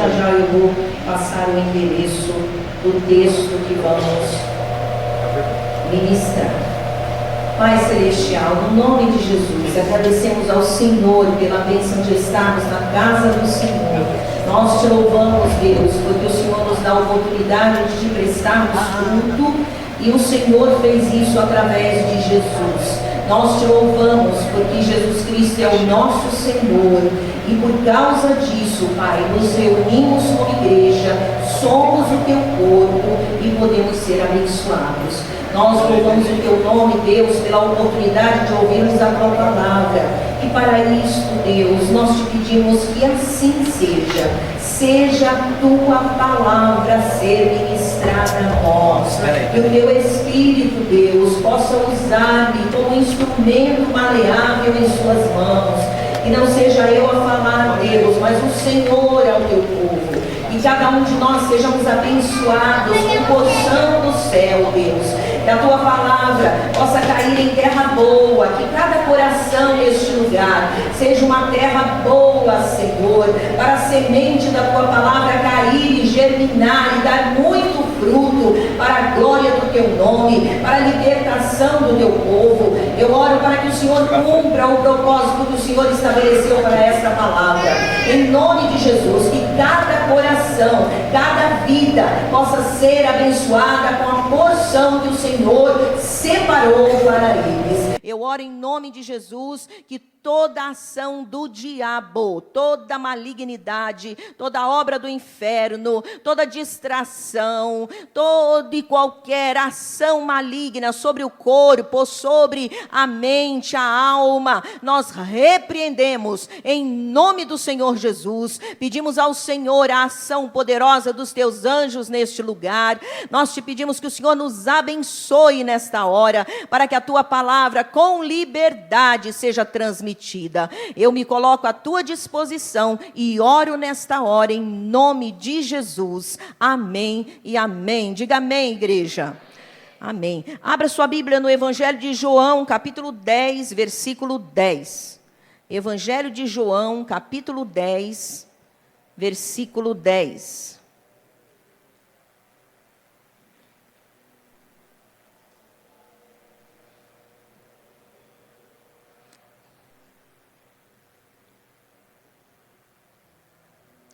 já eu vou passar o endereço do texto que vamos ministrar. Pai Celestial, no nome de Jesus, agradecemos ao Senhor pela bênção de estarmos na casa do Senhor. Nós te louvamos, Deus, porque o Senhor nos dá a oportunidade de te prestarmos culto, e o Senhor fez isso através de Jesus. Nós te louvamos porque Jesus Cristo é o nosso Senhor, e por causa disso, Pai, nos reunimos como igreja, somos o teu corpo e podemos ser abençoados. Nós louvamos o teu nome, Deus, pela oportunidade de ouvirmos a tua palavra. E para isto, Deus, nós te pedimos que assim seja. Seja a tua palavra ser ministrada a nós. Que o teu Espírito, Deus, possa usar-me como instrumento maleável em suas mãos. Que não seja eu a falar, Deus, mas o Senhor é o teu povo. Que cada um de nós sejamos abençoados com porção do céu, Deus. Que a tua palavra possa cair em terra boa, que cada coração neste lugar seja uma terra boa, Senhor, para a semente da tua palavra cair e germinar e dar muito fruto para a glória do teu nome, para a libertação do teu povo. Eu oro para que o Senhor cumpra o propósito que o Senhor estabeleceu para esta palavra. Em nome de Jesus, que cada coração, cada vida possa ser abençoada com a porção que o Senhor separou para eles. Eu oro em nome de Jesus que toda ação do diabo, toda malignidade, toda obra do inferno, toda distração, toda e qualquer ação maligna sobre o corpo, sobre a mente, a alma, nós repreendemos em nome do Senhor Jesus. Pedimos ao Senhor a ação poderosa dos teus anjos neste lugar. Nós te pedimos que o Senhor nos abençoe nesta hora, para que a tua palavra com liberdade seja transmitida. Eu me coloco à tua disposição e oro nesta hora em nome de Jesus. Amém e amém. Diga amém, igreja. Amém. Abra sua Bíblia no Evangelho de João, capítulo 10, versículo 10. Evangelho de João, capítulo 10, versículo 10.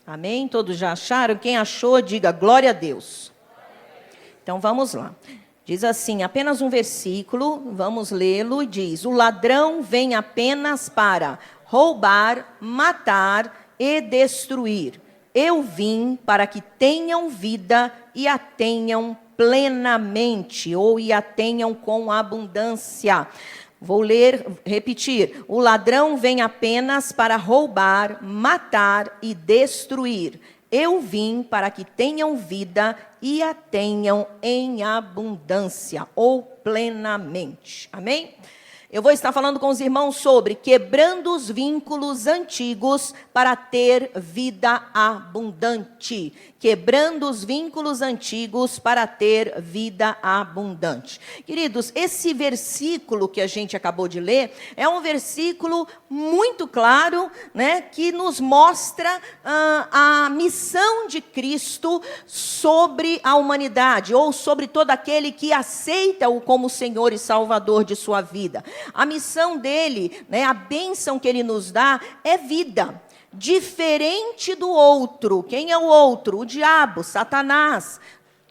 Amém? Todos já acharam? Quem achou, diga glória a Deus. Então vamos lá. Diz assim, apenas um versículo, vamos lê-lo, e diz: o ladrão vem apenas para roubar, matar e destruir. Eu vim para que tenham vida e a tenham plenamente, ou e a tenham com abundância. Vou ler, repetir. O ladrão vem apenas para roubar, matar e destruir. Eu vim para que tenham vida e a tenham em abundância ou plenamente. Amém? Eu vou estar falando com os irmãos sobre quebrando os vínculos antigos para ter vida abundante. Quebrando os vínculos antigos para ter vida abundante. Queridos, esse versículo que a gente acabou de ler é um versículo muito claro, né, que nos mostra a missão de Cristo sobre a humanidade, ou sobre todo aquele que aceita-o como Senhor e Salvador de sua vida. A missão dele, né, a bênção que ele nos dá é vida. Diferente do outro. Quem é o outro? O diabo, Satanás,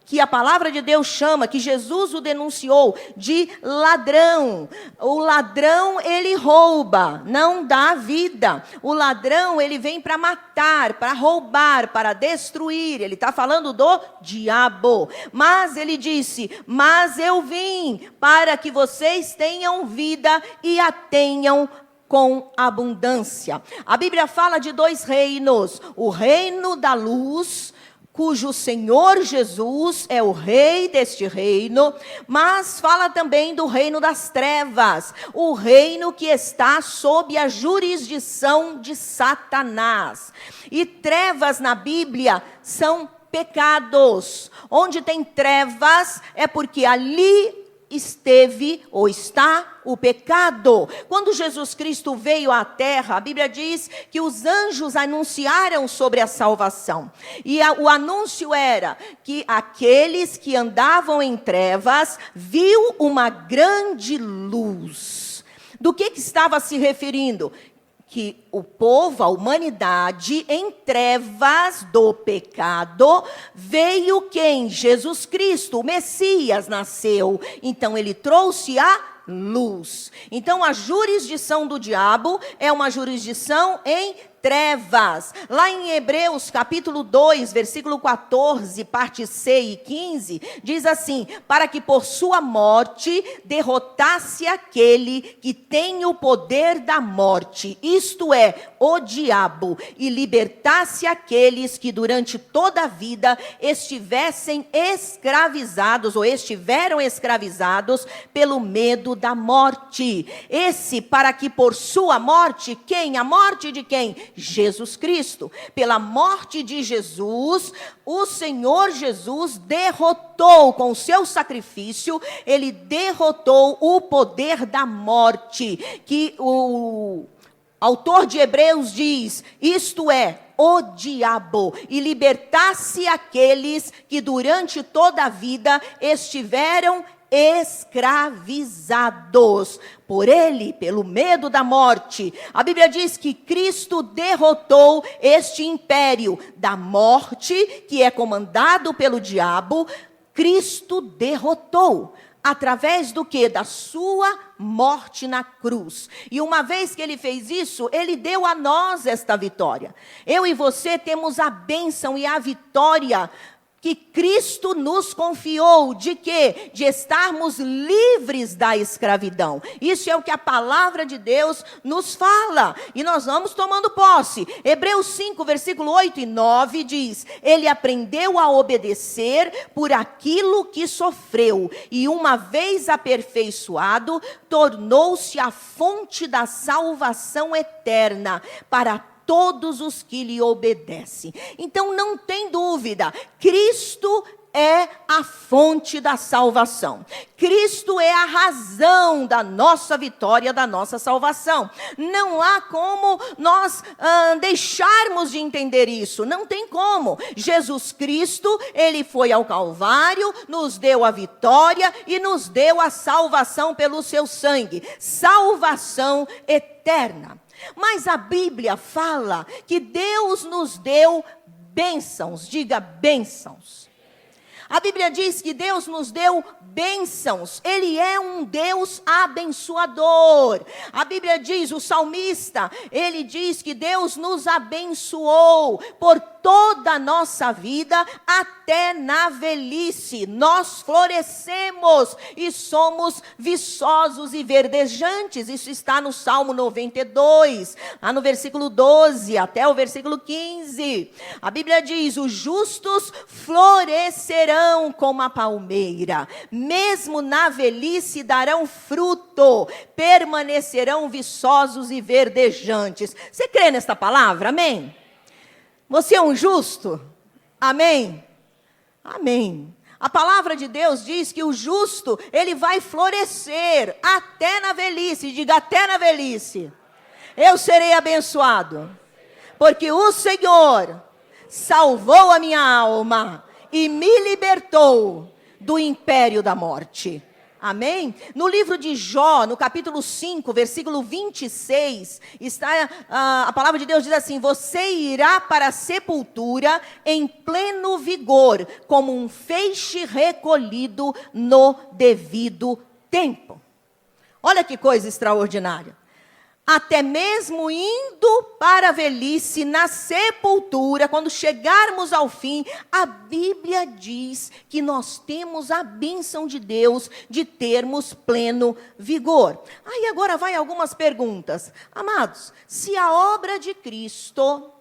que a palavra de Deus chama, que Jesus o denunciou de ladrão. O ladrão, ele rouba, não dá vida. O ladrão, ele vem para matar, para roubar, para destruir. Ele está falando do diabo. Mas ele disse, mas eu vim para que vocês tenham vida e a tenham com abundância. A Bíblia fala de dois reinos. O reino da luz, cujo Senhor Jesus é o rei deste reino, mas fala também do reino das trevas, o reino que está sob a jurisdição de Satanás. E trevas na Bíblia são pecados. Onde tem trevas é porque ali esteve ou está o pecado. Quando Jesus Cristo veio à terra, a Bíblia diz que os anjos anunciaram sobre a salvação. E o anúncio era que aqueles que andavam em trevas viu uma grande luz. Do que estava se referindo? Que o povo, a humanidade, em trevas do pecado, veio quem? Jesus Cristo, o Messias, nasceu. Então, ele trouxe a luz. Então, a jurisdição do diabo é uma jurisdição em trevas. Lá em Hebreus, capítulo 2, versículo 14, parte C e 15, diz assim: para que por sua morte derrotasse aquele que tem o poder da morte, isto é, o diabo, e libertasse aqueles que durante toda a vida estivessem escravizados, ou estiveram escravizados pelo medo da morte. Esse, para que por sua morte, quem? A morte de quem? Jesus Cristo. Pela morte de Jesus, o Senhor Jesus derrotou, com o seu sacrifício, ele derrotou o poder da morte, que o autor de Hebreus diz, isto é, o diabo, e libertasse aqueles que durante toda a vida estiveram escravizados por ele, pelo medo da morte. A Bíblia diz que Cristo derrotou este império da morte, que é comandado pelo diabo. Cristo derrotou. Através do quê? Da sua morte na cruz. E uma vez que ele fez isso, ele deu a nós esta vitória. Eu e você temos a bênção e a vitória que Cristo nos confiou, de quê? De estarmos livres da escravidão. Isso é o que a palavra de Deus nos fala, e nós vamos tomando posse. Hebreus 5, versículo 8 e 9 diz, ele aprendeu a obedecer por aquilo que sofreu, e uma vez aperfeiçoado, tornou-se a fonte da salvação eterna para todos os que lhe obedecem. Então não tem dúvida, Cristo é a fonte da salvação. Cristo é a razão da nossa vitória, da nossa salvação. Não há como nós deixarmos de entender isso. Não tem como. Jesus Cristo, ele foi ao Calvário, nos deu a vitória e nos deu a salvação pelo seu sangue. Salvação eterna. Mas a Bíblia fala que Deus nos deu bênçãos. Diga bênçãos. A Bíblia diz que Deus nos deu bênçãos. Ele é um Deus abençoador. A Bíblia diz, o salmista, ele diz que Deus nos abençoou por toda a nossa vida, até na velhice. Nós florescemos e somos viçosos e verdejantes. Isso está no Salmo 92, lá no versículo 12 até o versículo 15. A Bíblia diz, os justos florescerão como a palmeira, mesmo na velhice darão fruto, permanecerão viçosos e verdejantes. Você crê nesta palavra? Amém? Você é um justo? Amém? Amém. A palavra de Deus diz que o justo, ele vai florescer até na velhice. Diga, até na velhice. Eu serei abençoado, porque o Senhor salvou a minha alma e me libertou do império da morte. Amém? No livro de Jó, no capítulo 5, versículo 26, está, a palavra de Deus diz assim, você irá para a sepultura em pleno vigor, como um feixe recolhido no devido tempo. Olha que coisa extraordinária. Até mesmo indo para a velhice, na sepultura, quando chegarmos ao fim, a Bíblia diz que nós temos a bênção de Deus de termos pleno vigor. Aí agora vai algumas perguntas. Amados, se a obra de Cristo,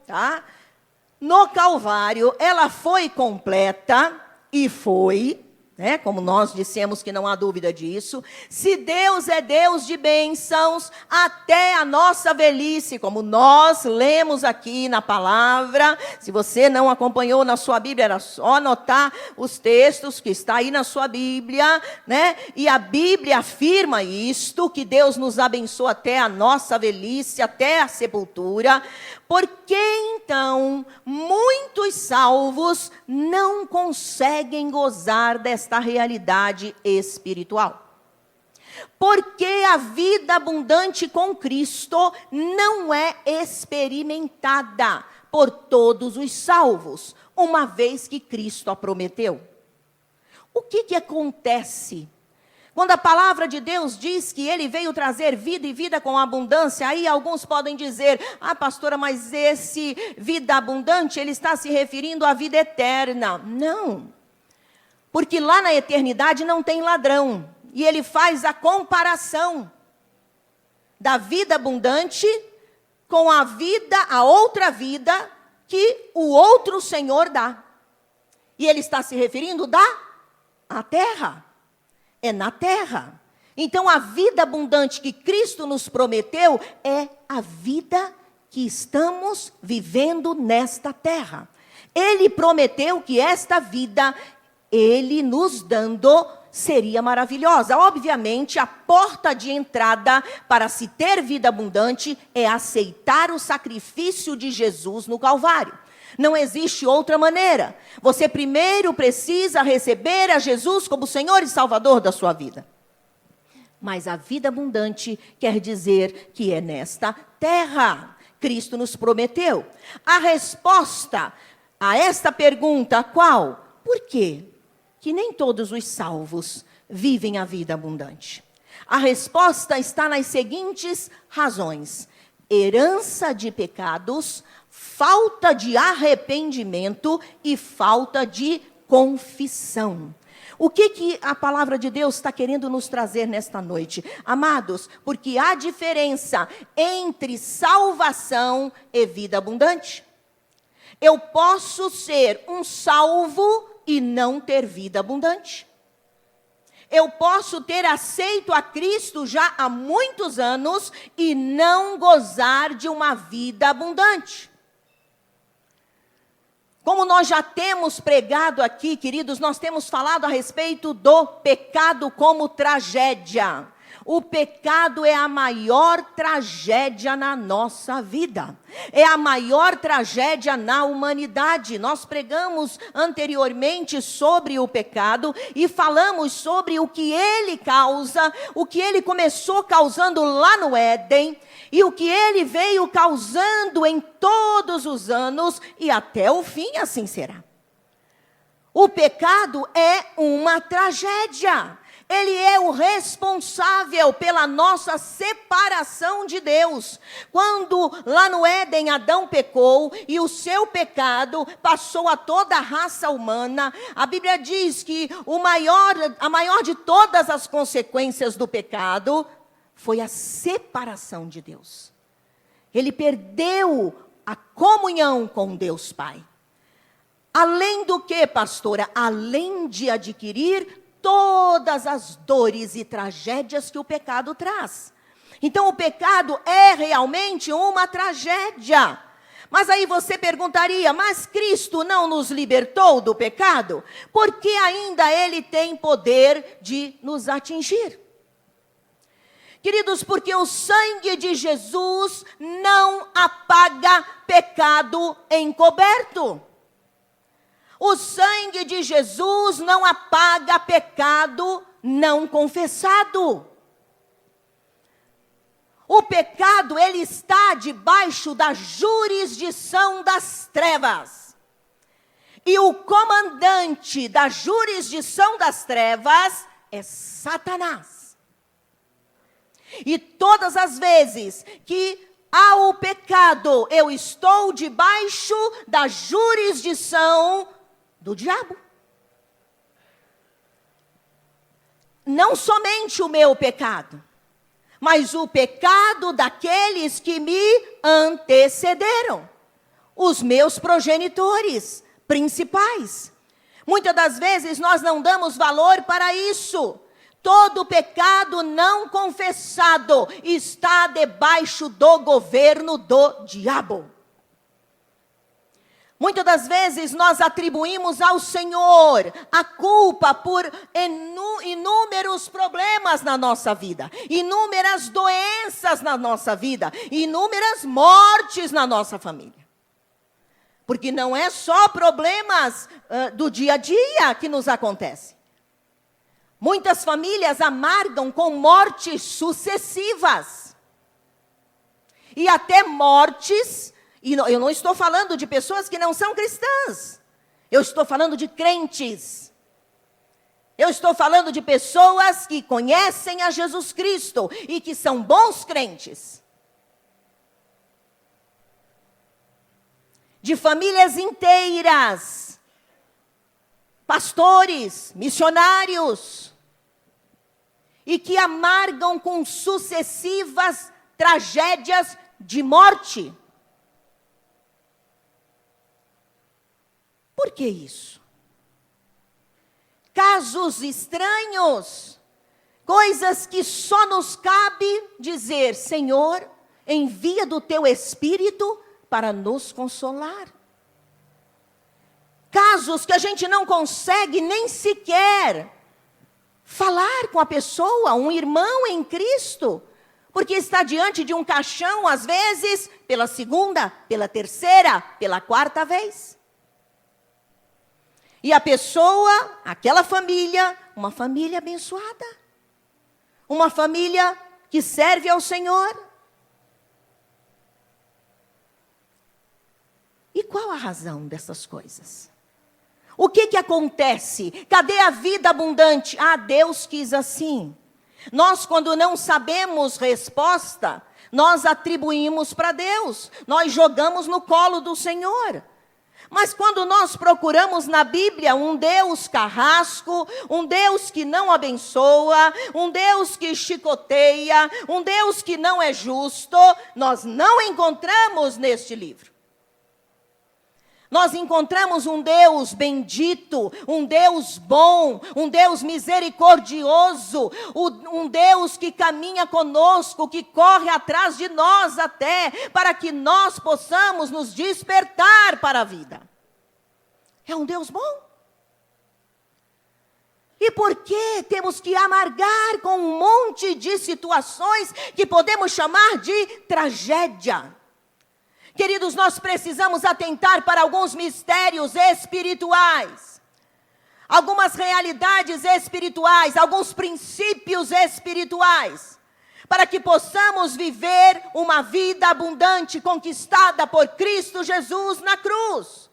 no Calvário, ela foi completa, e foi, né? Como nós dissemos que não há dúvida disso. Se Deus é Deus de bênçãos até a nossa velhice, como nós lemos aqui na palavra. Se você não acompanhou na sua Bíblia, era só anotar os textos que está aí na sua Bíblia, né? E a Bíblia afirma isto, que Deus nos abençoa até a nossa velhice, até a sepultura. Por que então muitos salvos não conseguem gozar desta realidade espiritual? Porque a vida abundante com Cristo não é experimentada por todos os salvos, uma vez que Cristo a prometeu. O que acontece? Quando a palavra de Deus diz que Ele veio trazer vida e vida com abundância, aí alguns podem dizer, pastora, mas esse vida abundante, Ele está se referindo à vida eterna. Não, porque lá na eternidade não tem ladrão. E Ele faz a comparação da vida abundante com a outra vida que o outro Senhor dá. E Ele está se referindo à terra. É na terra. Então, a vida abundante que Cristo nos prometeu é a vida que estamos vivendo nesta terra. Ele prometeu que esta vida, Ele nos dando, seria maravilhosa. Obviamente, a porta de entrada para se ter vida abundante é aceitar o sacrifício de Jesus no Calvário. Não existe outra maneira. Você primeiro precisa receber a Jesus como Senhor e Salvador da sua vida. Mas a vida abundante quer dizer que é nesta terra. Cristo nos prometeu. A resposta a esta pergunta, qual? Por quê que nem todos os salvos vivem a vida abundante? A resposta está nas seguintes razões: herança de pecados, falta de arrependimento e falta de confissão. O que a palavra de Deus está querendo nos trazer nesta noite? Amados, porque há diferença entre salvação e vida abundante. Eu posso ser um salvo e não ter vida abundante. Eu posso ter aceito a Cristo já há muitos anos e não gozar de uma vida abundante. Como nós já temos pregado aqui, queridos, nós temos falado a respeito do pecado como tragédia. O pecado é a maior tragédia na nossa vida. É a maior tragédia na humanidade. Nós pregamos anteriormente sobre o pecado e falamos sobre o que ele causa, o que ele começou causando lá no Éden e o que ele veio causando em todos os anos e até o fim assim será. O pecado é uma tragédia. Ele é o responsável pela nossa separação de Deus. Quando lá no Éden Adão pecou e o seu pecado passou a toda a raça humana, a Bíblia diz que a maior de todas as consequências do pecado foi a separação de Deus. Ele perdeu a comunhão com Deus Pai. Além do que, pastora? Além de adquirir todas as dores e tragédias que o pecado traz. Então, o pecado é realmente uma tragédia. Mas aí você perguntaria, mas Cristo não nos libertou do pecado? Porque ainda Ele tem poder de nos atingir. Queridos, porque o sangue de Jesus não apaga pecado encoberto. O sangue de Jesus não apaga pecado não confessado. O pecado, ele está debaixo da jurisdição das trevas. E o comandante da jurisdição das trevas é Satanás. E todas as vezes que há o pecado, eu estou debaixo da jurisdição do diabo. Não somente o meu pecado, mas o pecado daqueles que me antecederam, os meus progenitores principais. Muitas das vezes nós não damos valor para isso. Todo pecado não confessado está debaixo do governo do diabo. Muitas das vezes nós atribuímos ao Senhor a culpa por inúmeros problemas na nossa vida, inúmeras doenças na nossa vida, inúmeras mortes na nossa família. Porque não é só problemas do dia a dia que nos acontecem. Muitas famílias amargam com mortes sucessivas. E até mortes, e eu não estou falando de pessoas que não são cristãs. Eu estou falando de crentes. Eu estou falando de pessoas que conhecem a Jesus Cristo e que são bons crentes. De famílias inteiras, pastores, missionários, e que amargam com sucessivas tragédias de morte. Por que isso? Casos estranhos, coisas que só nos cabe dizer: Senhor, envia do teu Espírito para nos consolar. Casos que a gente não consegue nem sequer falar com a pessoa, um irmão em Cristo, porque está diante de um caixão, às vezes, pela segunda, pela terceira, pela quarta vez. E a pessoa, aquela família, uma família abençoada, uma família que serve ao Senhor. E qual a razão dessas coisas? O que acontece? Cadê a vida abundante? Ah, Deus quis assim. Nós, quando não sabemos resposta, nós atribuímos para Deus. Nós jogamos no colo do Senhor. Mas quando nós procuramos na Bíblia um Deus carrasco, um Deus que não abençoa, um Deus que chicoteia, um Deus que não é justo, nós não encontramos neste livro. Nós encontramos um Deus bendito, um Deus bom, um Deus misericordioso, um Deus que caminha conosco, que corre atrás de nós até, para que nós possamos nos despertar para a vida. É um Deus bom. E por que temos que amargar com um monte de situações que podemos chamar de tragédia? Queridos, nós precisamos atentar para alguns mistérios espirituais, algumas realidades espirituais, alguns princípios espirituais, para que possamos viver uma vida abundante conquistada por Cristo Jesus na cruz.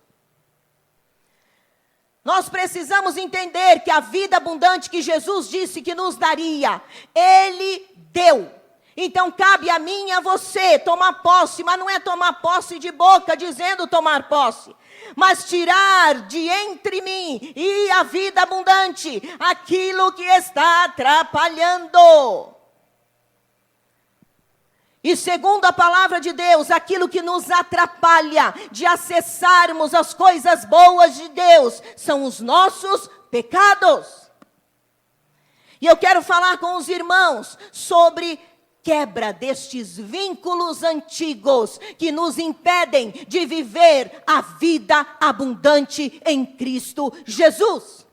Nós precisamos entender que a vida abundante que Jesus disse que nos daria, Ele deu. Então cabe a mim e a você tomar posse, mas não é tomar posse de boca dizendo tomar posse, mas tirar de entre mim e a vida abundante aquilo que está atrapalhando. E segundo a palavra de Deus, aquilo que nos atrapalha de acessarmos as coisas boas de Deus são os nossos pecados. E eu quero falar com os irmãos sobre quebra destes vínculos antigos que nos impedem de viver a vida abundante em Cristo Jesus.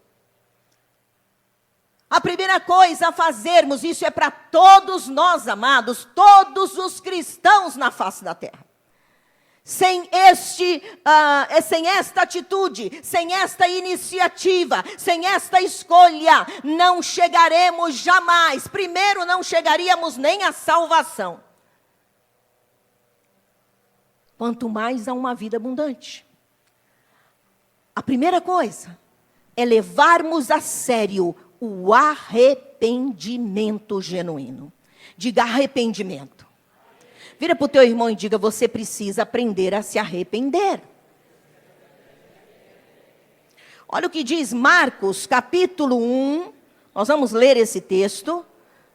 A primeira coisa a fazermos, isso é para todos nós, amados, todos os cristãos na face da terra. Sem esta atitude, sem esta iniciativa, sem esta escolha, não chegaremos jamais. Primeiro, não chegaríamos nem à salvação. Quanto mais a uma vida abundante. A primeira coisa é levarmos a sério o arrependimento genuíno. Diga arrependimento. Vira para o teu irmão e diga: você precisa aprender a se arrepender. Olha o que diz Marcos capítulo 1. Nós vamos ler esse texto.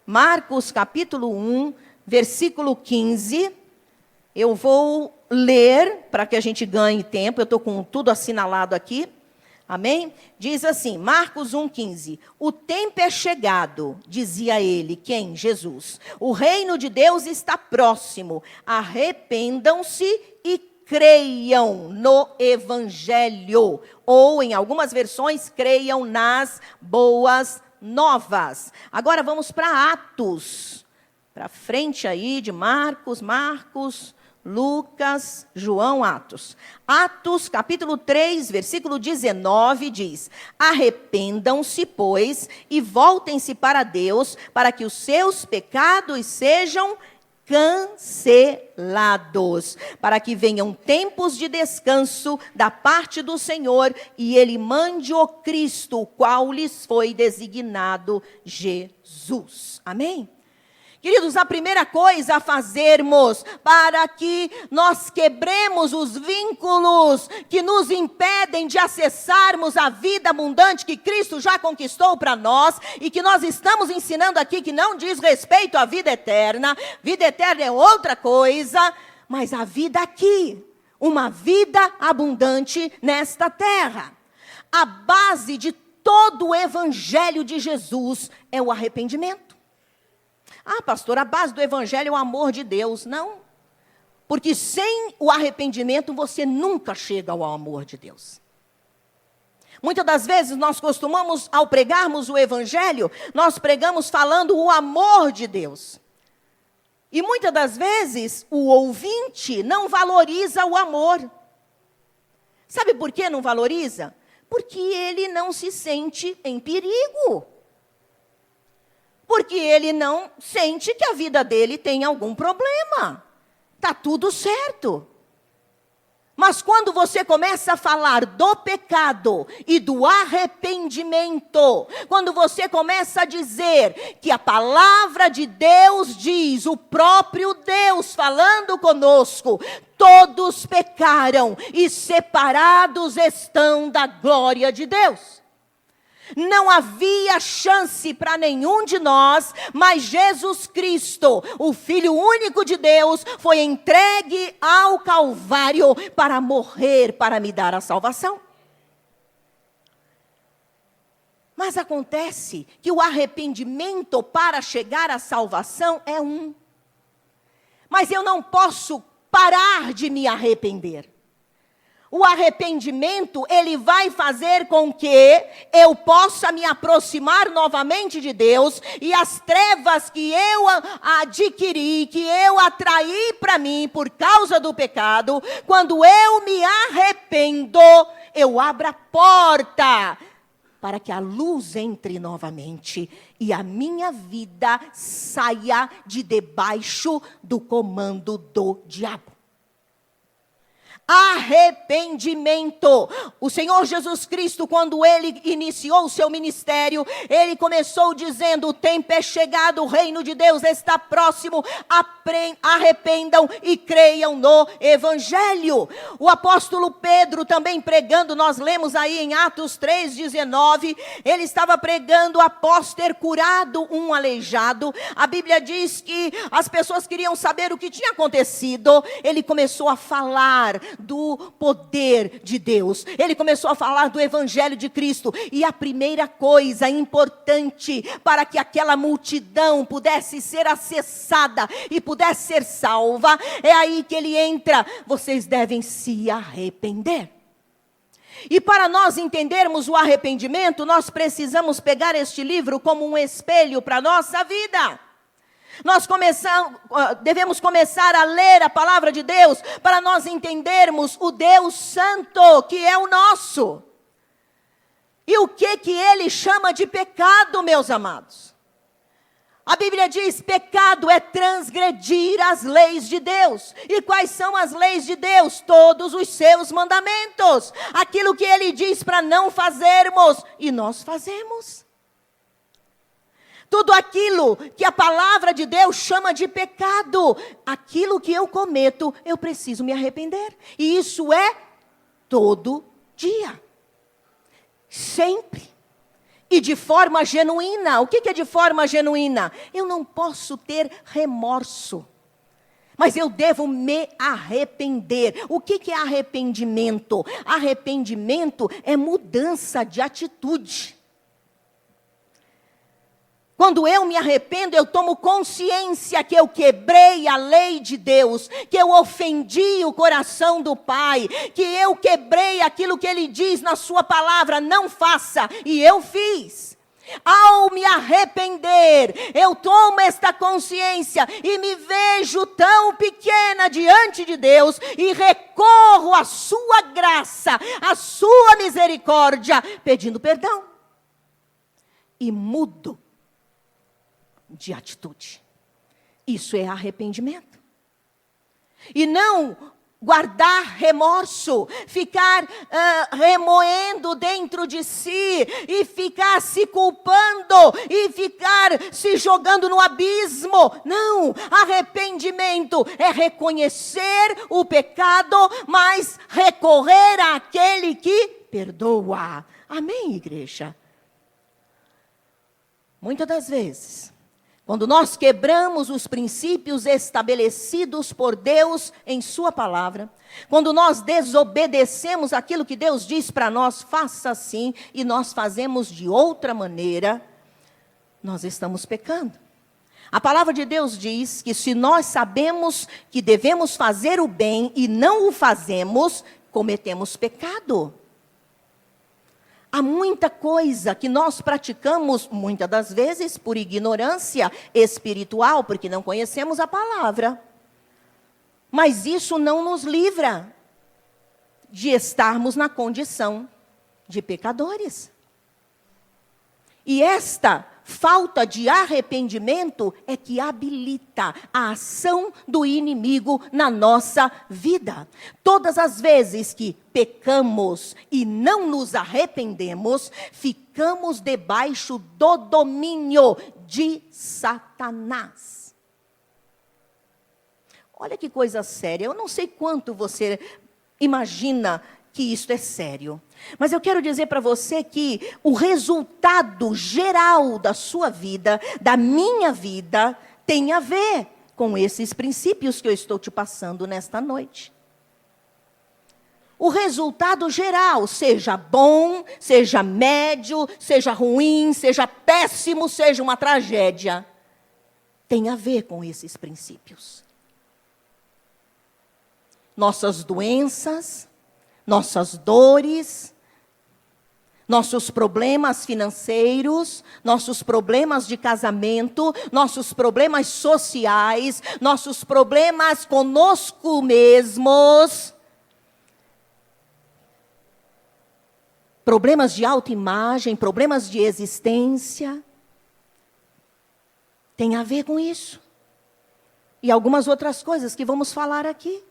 Marcos capítulo 1, versículo 15. Eu vou ler para que a gente ganhe tempo. Eu estou com tudo assinalado aqui. Amém? Diz assim, Marcos 1,15. O tempo é chegado, dizia ele, quem? Jesus. O reino de Deus está próximo. Arrependam-se e creiam no evangelho. Ou, em algumas versões, creiam nas boas novas. Agora vamos para Atos. Para frente aí de Marcos, Lucas, João, Atos. Atos, capítulo 3, versículo 19, diz: arrependam-se, pois, e voltem-se para Deus, para que os seus pecados sejam cancelados, para que venham tempos de descanso da parte do Senhor, e Ele mande o Cristo, o qual lhes foi designado Jesus. Amém? Queridos, a primeira coisa a fazermos para que nós quebremos os vínculos que nos impedem de acessarmos a vida abundante que Cristo já conquistou para nós e que nós estamos ensinando aqui, que não diz respeito à vida eterna. Vida eterna é outra coisa, mas a vida aqui, uma vida abundante nesta terra. A base de todo o evangelho de Jesus é o arrependimento. Ah, pastor, a base do evangelho é o amor de Deus. Não, porque sem o arrependimento você nunca chega ao amor de Deus. Muitas das vezes nós costumamos, ao pregarmos o evangelho, nós pregamos falando o amor de Deus. E muitas das vezes o ouvinte não valoriza o amor. Sabe por que não valoriza? Porque ele não se sente em perigo. Porque ele não sente que a vida dele tem algum problema. Está tudo certo. Mas quando você começa a falar do pecado e do arrependimento, quando você começa a dizer que a palavra de Deus diz, o próprio Deus falando conosco, todos pecaram e separados estão da glória de Deus. Não havia chance para nenhum de nós, mas Jesus Cristo, o Filho único de Deus, foi entregue ao Calvário para morrer, para me dar a salvação. Mas acontece que o arrependimento para chegar à salvação é um. Mas eu não posso parar de me arrepender. O arrependimento, ele vai fazer com que eu possa me aproximar novamente de Deus e as trevas que eu adquiri, que eu atraí para mim por causa do pecado, quando eu me arrependo, eu abro a porta para que a luz entre novamente e a minha vida saia de debaixo do comando do diabo. Arrependimento. O Senhor Jesus Cristo, quando Ele iniciou o seu ministério, Ele começou dizendo, o tempo é chegado, o reino de Deus está próximo, arrependam e creiam no Evangelho. O apóstolo Pedro também pregando, nós lemos aí em Atos 3,19, ele estava pregando após ter curado um aleijado. A Bíblia diz que as pessoas queriam saber o que tinha acontecido. Ele começou a falar do poder de Deus. Ele começou a falar do Evangelho de Cristo. E a primeira coisa importante para que aquela multidão pudesse ser acessada e pudesse ser salva, é aí que ele entra. Vocês devem se arrepender. E para nós entendermos o arrependimento, nós precisamos pegar este livro como um espelho para a nossa vida. Nós devemos começar a ler a palavra de Deus para nós entendermos o Deus Santo, que é o nosso. E o que Ele chama de pecado, meus amados? A Bíblia diz, pecado é transgredir as leis de Deus. E quais são as leis de Deus? Todos os seus mandamentos. Aquilo que Ele diz para não fazermos, e nós fazemos. Tudo aquilo que a palavra de Deus chama de pecado, aquilo que eu cometo, eu preciso me arrepender. E isso é todo dia. Sempre. E de forma genuína. O que é de forma genuína? Eu não posso ter remorso. Mas eu devo me arrepender. O que é arrependimento? Arrependimento é mudança de atitude. Quando eu me arrependo, eu tomo consciência que eu quebrei a lei de Deus, que eu ofendi o coração do Pai, que eu quebrei aquilo que Ele diz na sua palavra, não faça, e eu fiz. Ao me arrepender, eu tomo esta consciência e me vejo tão pequena diante de Deus e recorro à sua graça, à sua misericórdia, pedindo perdão. E mudo de atitude. Isso é arrependimento. E não guardar remorso, ficar remoendo dentro de si, e ficar se culpando, e ficar se jogando no abismo. Não, arrependimento é reconhecer o pecado, mas recorrer àquele que perdoa. Amém, igreja? Muitas das vezes, quando nós quebramos os princípios estabelecidos por Deus em sua palavra, quando nós desobedecemos aquilo que Deus diz para nós, faça assim, e nós fazemos de outra maneira, nós estamos pecando. A palavra de Deus diz que se nós sabemos que devemos fazer o bem e não o fazemos, cometemos pecado. Há muita coisa que nós praticamos, muitas das vezes, por ignorância espiritual, porque não conhecemos a palavra. Mas isso não nos livra de estarmos na condição de pecadores. E esta falta de arrependimento é que habilita a ação do inimigo na nossa vida. Todas as vezes que pecamos e não nos arrependemos, ficamos debaixo do domínio de Satanás. Olha que coisa séria. Eu não sei quanto você imagina que isto é sério. Mas eu quero dizer para você que o resultado geral da sua vida, da minha vida, tem a ver com esses princípios que eu estou te passando nesta noite. O resultado geral, seja bom, seja médio, seja ruim, seja péssimo, seja uma tragédia, tem a ver com esses princípios. Nossas doenças, nossas dores, nossos problemas financeiros, nossos problemas de casamento, nossos problemas sociais, nossos problemas conosco mesmos, problemas de autoimagem, problemas de existência, tem a ver com isso. E algumas outras coisas que vamos falar aqui.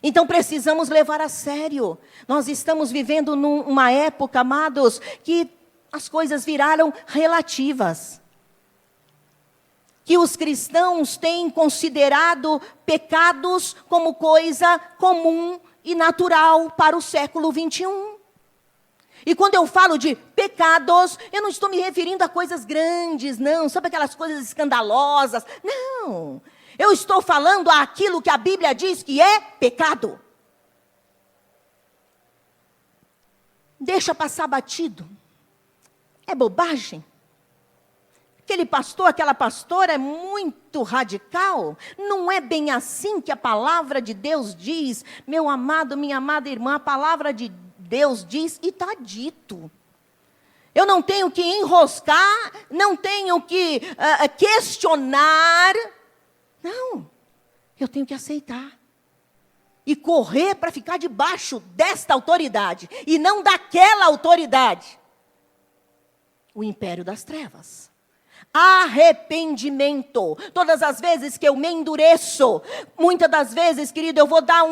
Então precisamos levar a sério. Nós estamos vivendo numa época, amados, que as coisas viraram relativas. Que os cristãos têm considerado pecados como coisa comum e natural para o século 21. E quando eu falo de pecados, eu não estou me referindo a coisas grandes, não. Sabe aquelas coisas escandalosas? Não. Eu estou falando aquilo que a Bíblia diz que é pecado. Deixa passar batido. É bobagem. Aquele pastor, aquela pastora é muito radical. Não é bem assim que a palavra de Deus diz. Meu amado, minha amada irmã, a palavra de Deus diz e está dito. Eu não tenho que enroscar, não tenho que questionar. Não, eu tenho que aceitar. E correr para ficar debaixo desta autoridade. E não daquela autoridade. O império das trevas. Arrependimento. Todas as vezes que eu me endureço, muitas das vezes, querido, eu vou dar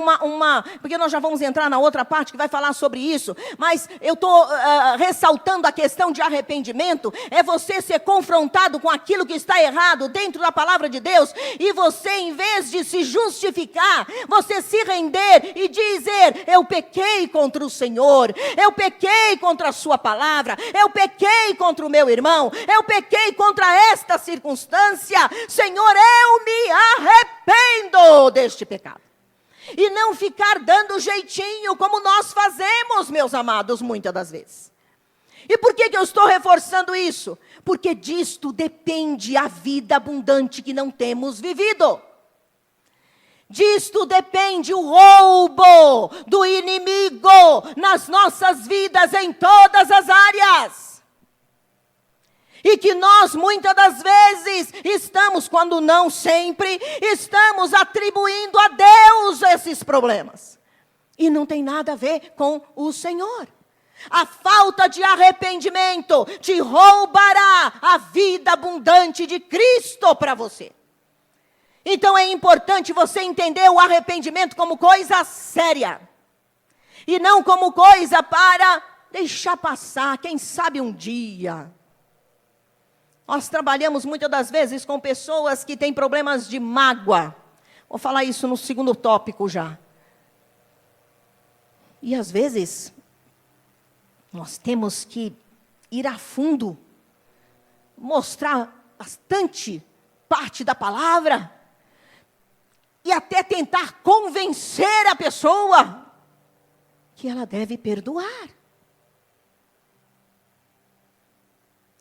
porque nós já vamos entrar na outra parte que vai falar sobre isso, mas eu estou ressaltando a questão de arrependimento, é você ser confrontado com aquilo que está errado dentro da palavra de Deus, e você, em vez de se justificar, você se render e dizer, eu pequei contra o Senhor, eu pequei contra a sua palavra, eu pequei contra o meu irmão, eu pequei contra esta circunstância, Senhor, eu me arrependo deste pecado. E não ficar dando jeitinho como nós fazemos, meus amados, muitas das vezes. E por que eu estou reforçando isso? Porque disto depende a vida abundante que não temos vivido. Disto depende o roubo do inimigo nas nossas vidas em todas as áreas. E que nós muitas das vezes estamos, quando não sempre, estamos atribuindo a Deus esses problemas. E não tem nada a ver com o Senhor. A falta de arrependimento te roubará a vida abundante de Cristo para você. Então é importante você entender o arrependimento como coisa séria. E não como coisa para deixar passar, quem sabe um dia. Nós trabalhamos muitas das vezes com pessoas que têm problemas de mágoa. Vou falar isso no segundo tópico já. E às vezes, nós temos que ir a fundo, mostrar bastante parte da palavra, e até tentar convencer a pessoa que ela deve perdoar.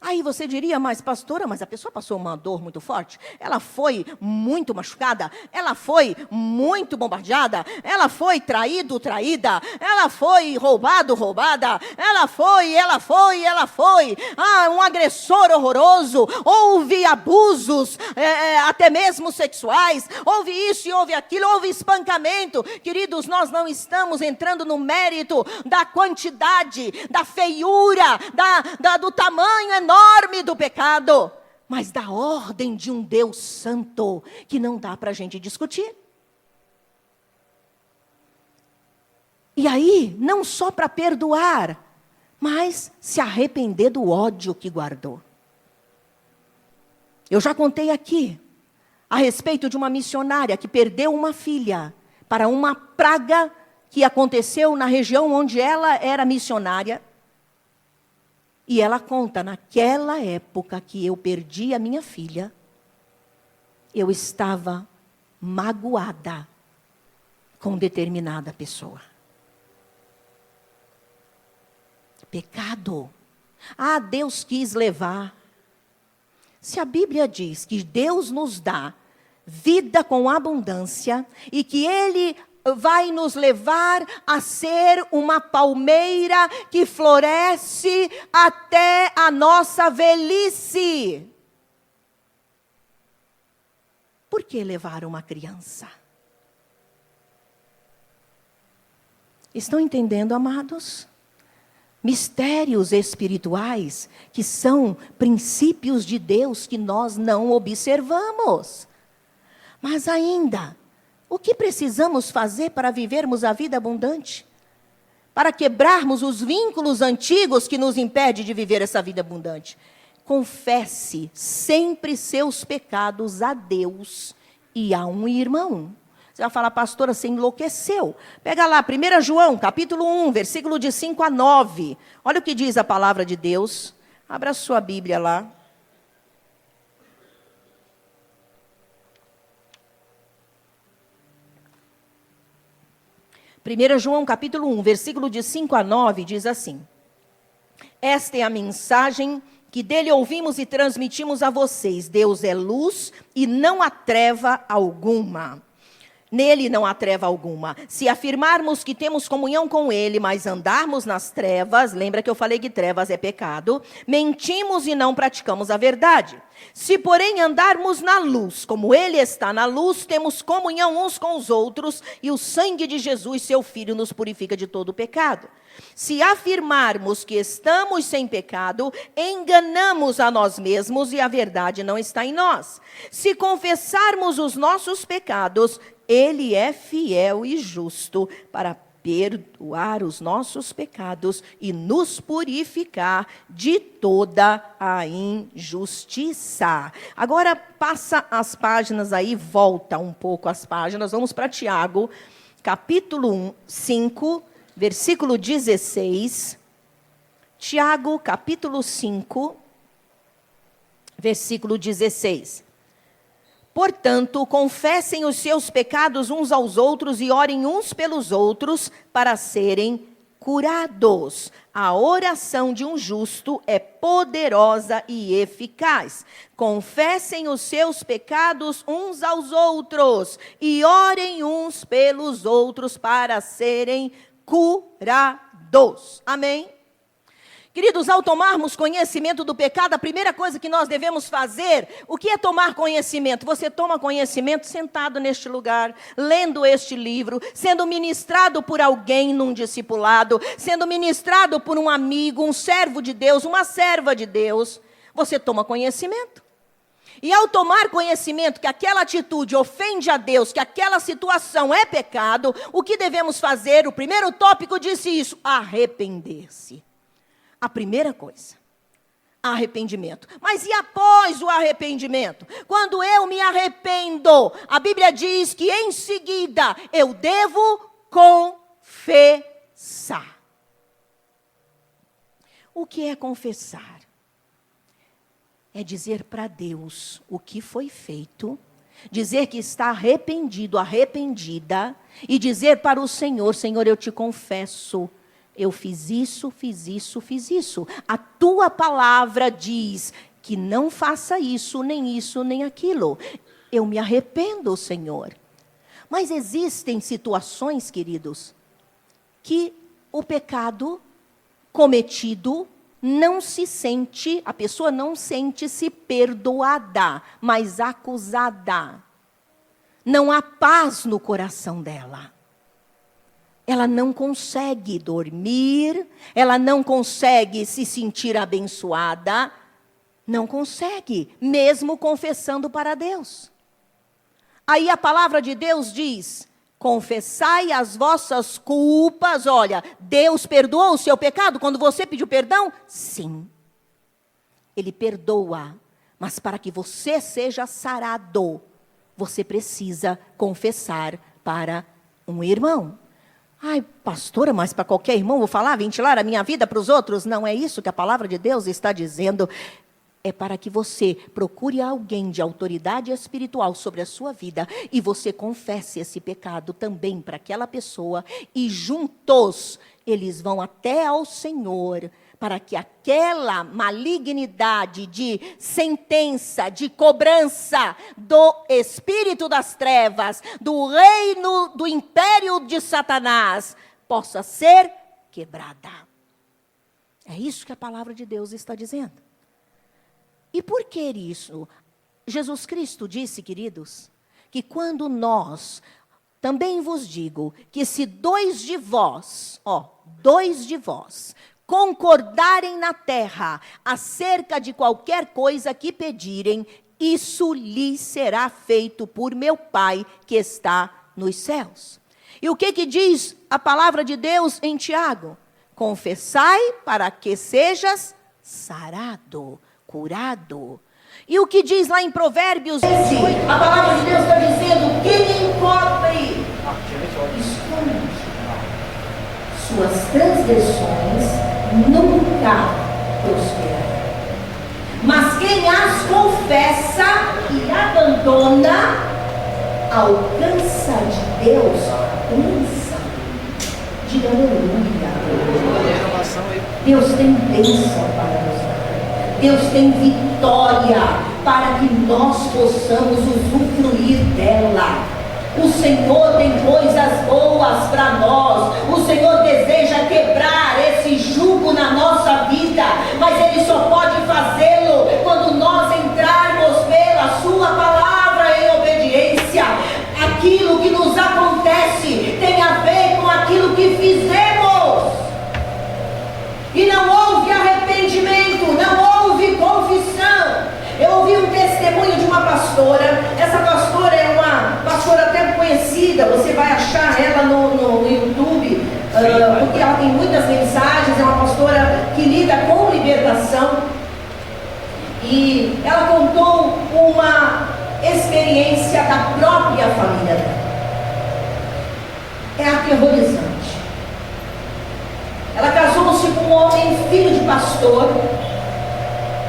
Aí você diria, mas pastora, mas a pessoa passou uma dor muito forte, ela foi muito machucada, ela foi muito bombardeada, ela foi traída, ela foi roubada, ela foi, um agressor horroroso, houve abusos, até mesmo sexuais, houve isso e houve aquilo, houve espancamento. Queridos, nós não estamos entrando no mérito da quantidade, da feiura, do tamanho enorme do pecado, mas da ordem de um Deus santo, que não dá para a gente discutir. E aí, não só para perdoar, mas se arrepender do ódio que guardou. Eu já contei aqui a respeito de uma missionária que perdeu uma filha para uma praga que aconteceu na região onde ela era missionária. E ela conta, naquela época que eu perdi a minha filha, eu estava magoada com determinada pessoa. Pecado. Ah, Deus quis levar. Se a Bíblia diz que Deus nos dá vida com abundância e que Ele vai nos levar a ser uma palmeira que floresce até a nossa velhice. Por que levar uma criança? Estão entendendo, amados? Mistérios espirituais que são princípios de Deus que nós não observamos. Mas ainda, o que precisamos fazer para vivermos a vida abundante? Para quebrarmos os vínculos antigos que nos impedem de viver essa vida abundante? Confesse sempre seus pecados a Deus e a um irmão. Você vai falar, pastora, você enlouqueceu. Pega lá, 1 João, capítulo 1, versículo de 5 a 9. Olha o que diz a palavra de Deus. Abra a sua Bíblia lá. 1 João capítulo 1, versículo de 5 a 9, diz assim: esta é a mensagem que dele ouvimos e transmitimos a vocês. Deus é luz e não há treva alguma. Nele não há treva alguma. Se afirmarmos que temos comunhão com Ele, mas andarmos nas trevas, lembra que eu falei que trevas é pecado, mentimos e não praticamos a verdade. Se, porém, andarmos na luz, como Ele está na luz, temos comunhão uns com os outros, e o sangue de Jesus, seu Filho, nos purifica de todo o pecado. Se afirmarmos que estamos sem pecado, enganamos a nós mesmos e a verdade não está em nós. Se confessarmos os nossos pecados, Ele é fiel e justo para perdoar os nossos pecados e nos purificar de toda a injustiça. Agora passa as páginas aí, volta um pouco as páginas, vamos para Tiago, capítulo 5, versículo 16. Tiago, capítulo 5, Versículo 16. Portanto, confessem os seus pecados uns aos outros e orem uns pelos outros para serem curados. A oração de um justo é poderosa e eficaz. Confessem os seus pecados uns aos outros e orem uns pelos outros para serem curados. Amém? Queridos, ao tomarmos conhecimento do pecado, a primeira coisa que nós devemos fazer, o que é tomar conhecimento? Você toma conhecimento sentado neste lugar, lendo este livro, sendo ministrado por alguém num discipulado, sendo ministrado por um amigo, um servo de Deus, uma serva de Deus. Você toma conhecimento. E ao tomar conhecimento que aquela atitude ofende a Deus, que aquela situação é pecado, o que devemos fazer? O primeiro tópico disse isso: arrepender-se. A primeira coisa, arrependimento. Mas e após o arrependimento? Quando eu me arrependo, a Bíblia diz que em seguida eu devo confessar. O que é confessar? É dizer para Deus o que foi feito, dizer que está arrependido, arrependida, e dizer para o Senhor: Senhor, eu te confesso, eu fiz isso, fiz isso, fiz isso. A tua palavra diz que não faça isso, nem aquilo. Eu me arrependo, Senhor. Mas existem situações, queridos, que o pecado cometido não se sente, a pessoa não sente-se perdoada, mas acusada. Não há paz no coração dela. Ela não consegue dormir, ela não consegue se sentir abençoada, não consegue, mesmo confessando para Deus. Aí a palavra de Deus diz: confessai as vossas culpas. Olha, Deus perdoou o seu pecado quando você pediu perdão? Sim, Ele perdoa, mas para que você seja sarado, você precisa confessar para um irmão. Ai, pastora, mas para qualquer irmão vou falar, ventilar a minha vida para os outros? Não é isso que a palavra de Deus está dizendo. É para que você procure alguém de autoridade espiritual sobre a sua vida e você confesse esse pecado também para aquela pessoa, e juntos eles vão até ao Senhor, para que aquela malignidade de sentença, de cobrança do espírito das trevas, do reino, do império de Satanás, possa ser quebrada. É isso que a palavra de Deus está dizendo. E por que isso? Jesus Cristo disse, queridos, que quando nós, também vos digo, que se dois de vós concordarem na terra acerca de qualquer coisa que pedirem, isso lhes será feito por meu Pai que está nos céus. E o que diz a palavra de Deus em Tiago? Confessai para que sejas sarado, curado. E o que diz lá em Provérbios 18? A palavra de Deus está dizendo: quem encobre, esconde suas transgressões, nunca prosperará. Mas quem as confessa e abandona, alcança de Deus bênção. Diga aleluia. Deus tem bênção para nos dar. Deus tem vitória para que nós possamos usufruir dela. O Senhor tem coisas boas para nós. O Senhor deseja quebrar esse jugo na nossa vida, mas Ele só pode fazê-lo quando nós entrarmos pela Sua palavra em obediência. Aquilo que nos acontece tem a ver com aquilo que fizemos. E não houve arrependimento, não houve confissão. Eu ouvi um testemunho de uma pastora. Essa pastora é uma pastora até conhecida. Você vai achar ela no YouTube, porque ela tem muitas mensagens. É uma pastora que lida com libertação. E ela contou uma experiência da própria família dela. É aterrorizante. Ela casou-se com um homem, filho de pastor,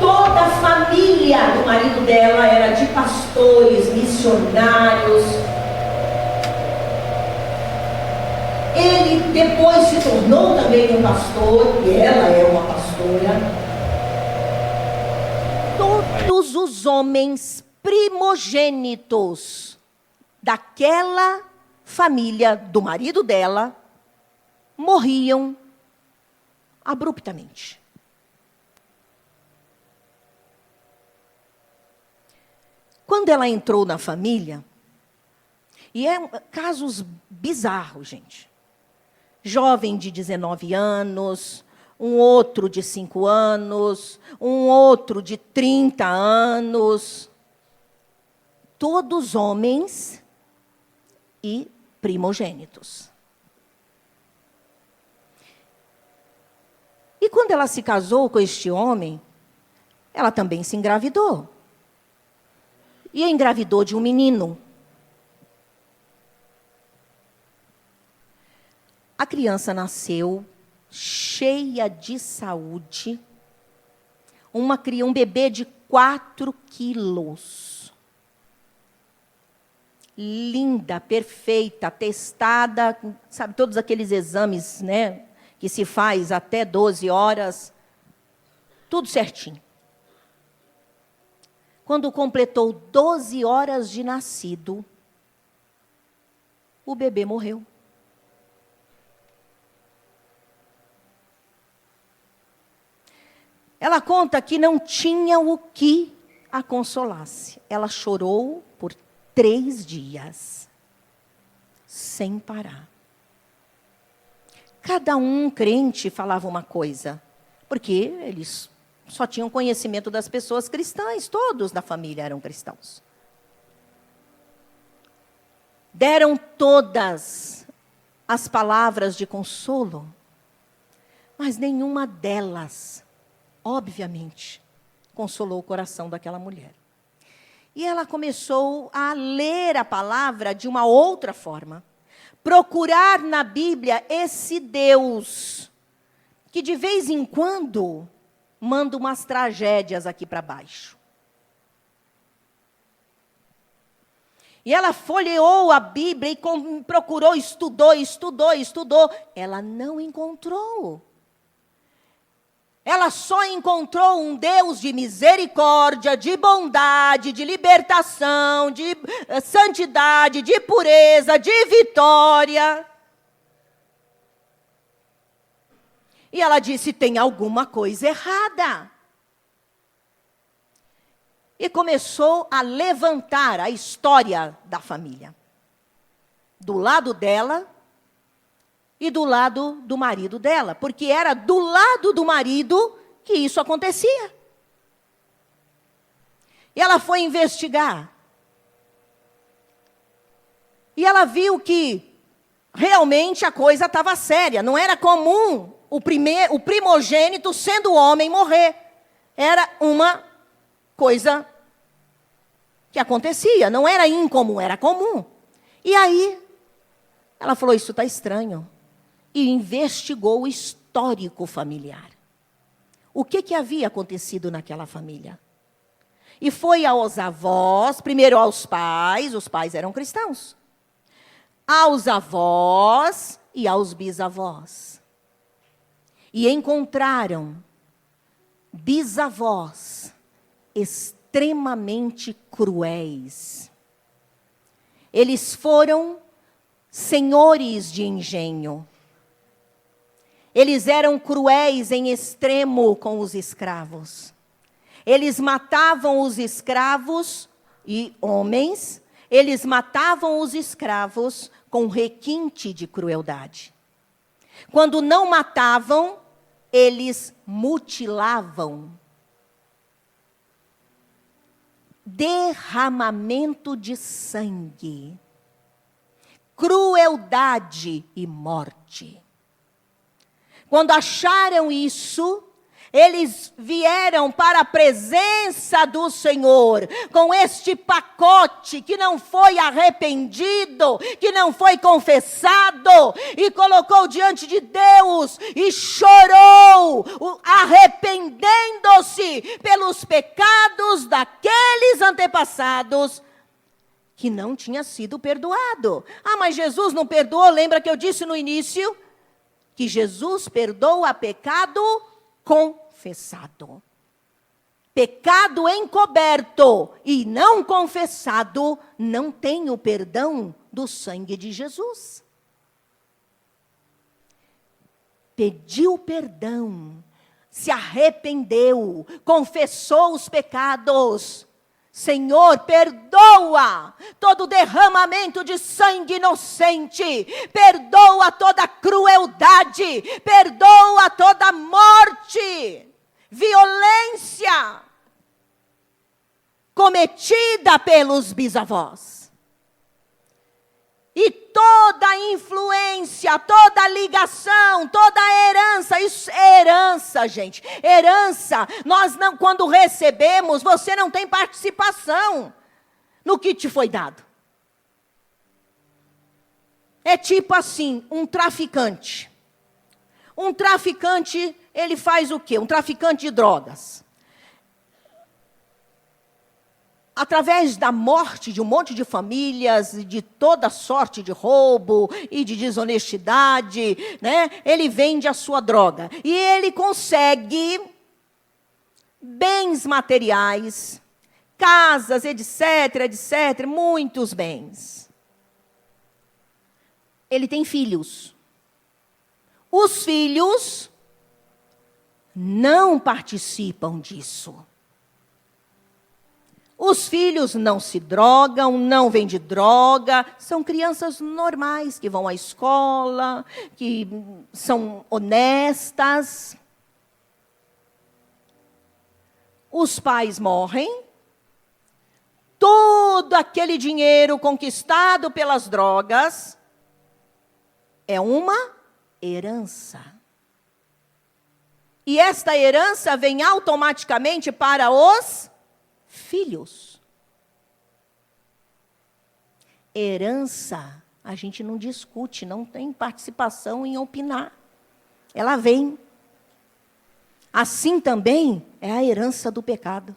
Toda a família do marido dela era de pastores, missionários. Ele depois se tornou também um pastor, e ela é uma pastora. Todos os homens primogênitos daquela família do marido dela morriam abruptamente. Quando ela entrou na família, e casos bizarros, gente. Jovem de 19 anos, um outro de 5 anos, um outro de 30 anos. Todos homens e primogênitos. E quando ela se casou com este homem, ela também se engravidou. E engravidou de um menino. A criança nasceu cheia de saúde, um bebê de 4 quilos. Linda, perfeita, testada, sabe, todos aqueles exames, né, que se faz até 12 horas, tudo certinho. Quando completou 12 horas de nascido, o bebê morreu. Ela conta que não tinha o que a consolasse. Ela chorou por 3 dias, sem parar. Cada um crente falava uma coisa, porque eles só tinham conhecimento das pessoas cristãs, todos da família eram cristãos. Deram todas as palavras de consolo, mas nenhuma delas, obviamente, consolou o coração daquela mulher. E ela começou a ler a palavra de uma outra forma. Procurar na Bíblia esse Deus que de vez em quando manda umas tragédias aqui para baixo. E ela folheou a Bíblia e procurou, estudou. Ela não encontrou. Ela só encontrou um Deus de misericórdia, de bondade, de libertação, de santidade, de pureza, de vitória. E ela disse, tem alguma coisa errada. E começou a levantar a história da família. Do lado dela e do lado do marido dela. Porque era do lado do marido que isso acontecia. E ela foi investigar. E ela viu que realmente a coisa estava séria. Não era comum o primogênito, sendo homem, morrer. Era uma coisa que acontecia. Não era incomum, era comum. E aí, ela falou, isso está estranho. E investigou o histórico familiar. O que havia acontecido naquela família? E foi aos avós, primeiro aos pais, os pais eram cristãos. Aos avós e aos bisavós. E encontraram bisavós extremamente cruéis. Eles foram senhores de engenho. Eles eram cruéis em extremo com os escravos. Eles matavam os escravos e homens, eles matavam os escravos com requinte de crueldade. Quando não matavam, eles mutilavam. Derramamento de sangue, crueldade e morte. Quando acharam isso, eles vieram para a presença do Senhor, com este pacote que não foi arrependido, que não foi confessado, e colocou diante de Deus, e chorou, arrependendo-se morte pelos pecados daqueles antepassados que não tinha sido perdoado. Ah, mas Jesus não perdoou? Lembra que eu disse no início que Jesus perdoa pecado confessado. Pecado encoberto e não confessado não tem o perdão do sangue de Jesus. Pediu perdão, se arrependeu, confessou os pecados. Senhor, perdoa todo derramamento de sangue inocente, perdoa toda crueldade, perdoa toda morte, violência cometida pelos bisavós. E toda influência, toda ligação, toda herança, isso é herança, gente. Herança, nós não, quando recebemos, você não tem participação no que te foi dado. É tipo assim, um traficante. Um traficante, ele faz o quê? Um traficante de drogas. Através da morte de um monte de famílias, de toda sorte de roubo e de desonestidade, né? Ele vende a sua droga. E ele consegue bens materiais, casas, etc, etc, muitos bens. Ele tem filhos. Os filhos não participam disso. Os filhos não se drogam, não vendem droga, são crianças normais que vão à escola, que são honestas. Os pais morrem, todo aquele dinheiro conquistado pelas drogas é uma herança. E esta herança vem automaticamente para os filhos. Herança, a gente não discute, não tem participação em opinar. Ela vem. Assim também é a herança do pecado.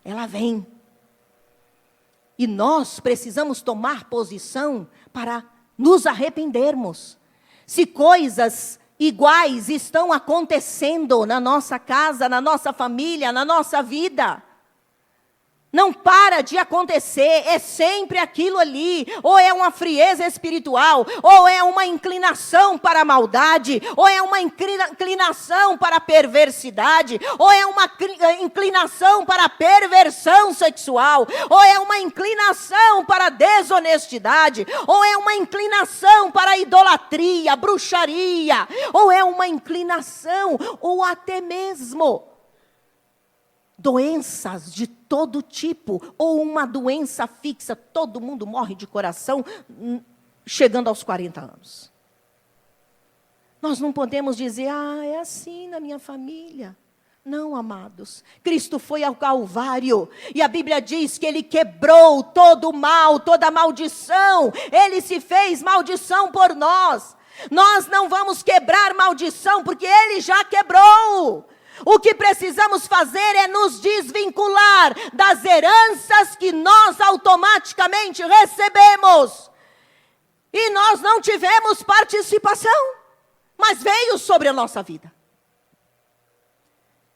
Ela vem. E nós precisamos tomar posição para nos arrependermos. Se coisas iguais estão acontecendo na nossa casa, na nossa família, na nossa vida, não para de acontecer, é sempre aquilo ali, ou é uma frieza espiritual, ou é uma inclinação para a maldade, ou é uma inclinação para a perversidade, ou é uma inclinação para a perversão sexual, ou é uma inclinação para a desonestidade, ou é uma inclinação para a idolatria, bruxaria, ou é uma inclinação, ou até mesmo doenças de todo tipo, ou uma doença fixa. Todo mundo morre de coração chegando aos 40 anos. Nós não podemos dizer, é assim na minha família. Não, amados. Cristo foi ao Calvário, e a Bíblia diz que Ele quebrou todo o mal, toda a maldição. Ele se fez maldição por nós. Nós não vamos quebrar maldição, porque Ele já quebrou. O que precisamos fazer é nos desvincular das heranças que nós automaticamente recebemos. E nós não tivemos participação, mas veio sobre a nossa vida.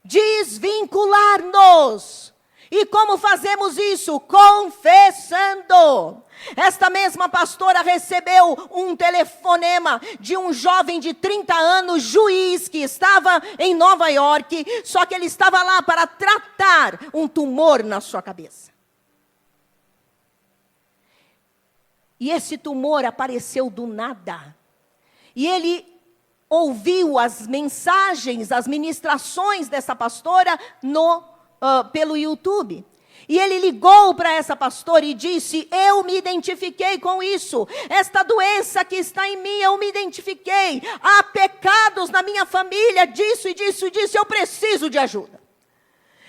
Desvincular-nos. E como fazemos isso? Confessando. Esta mesma pastora recebeu um telefonema de um jovem de 30 anos, juiz, que estava em Nova York, só que ele estava lá para tratar um tumor na sua cabeça. E esse tumor apareceu do nada. E ele ouviu as mensagens, as ministrações dessa pastora pelo YouTube. E ele ligou para essa pastora e disse, eu me identifiquei com isso. Esta doença que está em mim, eu me identifiquei. Há pecados na minha família, disso e disso e disso, eu preciso de ajuda.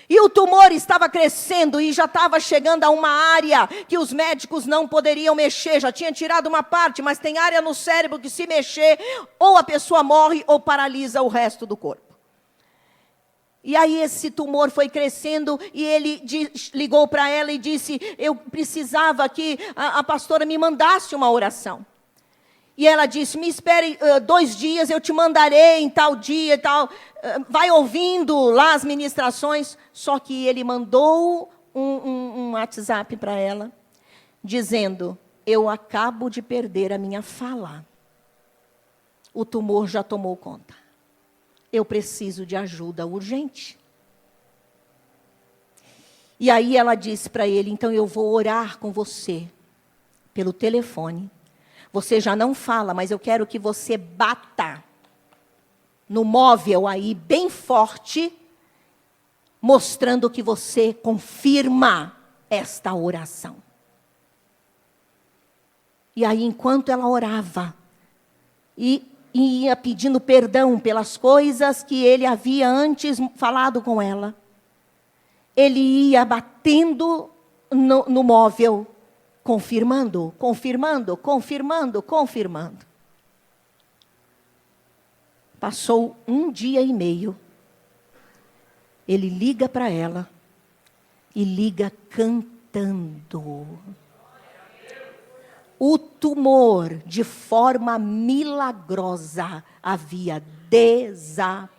E o tumor estava crescendo e já estava chegando a uma área que os médicos não poderiam mexer. Já tinha tirado uma parte, mas tem área no cérebro que, se mexer, ou a pessoa morre ou paralisa o resto do corpo. E aí esse tumor foi crescendo e ele ligou para ela e disse, eu precisava que a pastora me mandasse uma oração. E ela disse, me espere 2 dias, eu te mandarei em tal dia e tal. Vai ouvindo lá as ministrações. Só que ele mandou um WhatsApp para ela, dizendo, eu acabo de perder a minha fala. O tumor já tomou conta. Eu preciso de ajuda urgente. E aí ela disse para ele, então eu vou orar com você pelo telefone. Você já não fala, mas eu quero que você bata no móvel aí, bem forte, mostrando que você confirma esta oração. E aí, enquanto ela orava, e ia pedindo perdão pelas coisas que ele havia antes falado com ela, ele ia batendo no móvel, confirmando. Passou 1 dia e meio. Ele liga para ela e liga cantando. O tumor, de forma milagrosa, havia desaparecido.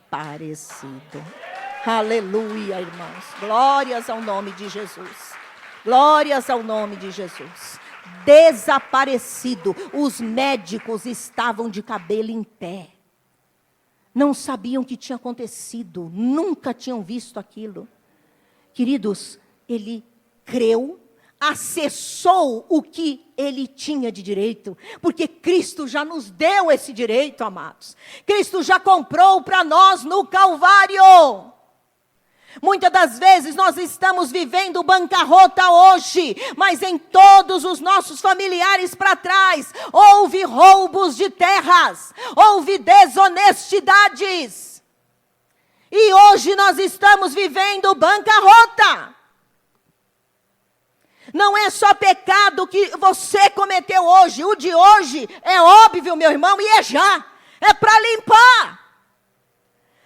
Aleluia, irmãos. Glórias ao nome de Jesus. Glórias ao nome de Jesus. Desaparecido. Os médicos estavam de cabelo em pé. Não sabiam o que tinha acontecido. Nunca tinham visto aquilo. Queridos, ele creu, acessou o que ele tinha de direito, porque Cristo já nos deu esse direito, amados. Cristo já comprou para nós no Calvário. Muitas das vezes nós estamos vivendo bancarrota hoje, mas em todos os nossos familiares para trás, houve roubos de terras, houve desonestidades. E hoje nós estamos vivendo bancarrota. Não é só pecado que você cometeu hoje, o de hoje é óbvio, meu irmão, e é já, é para limpar.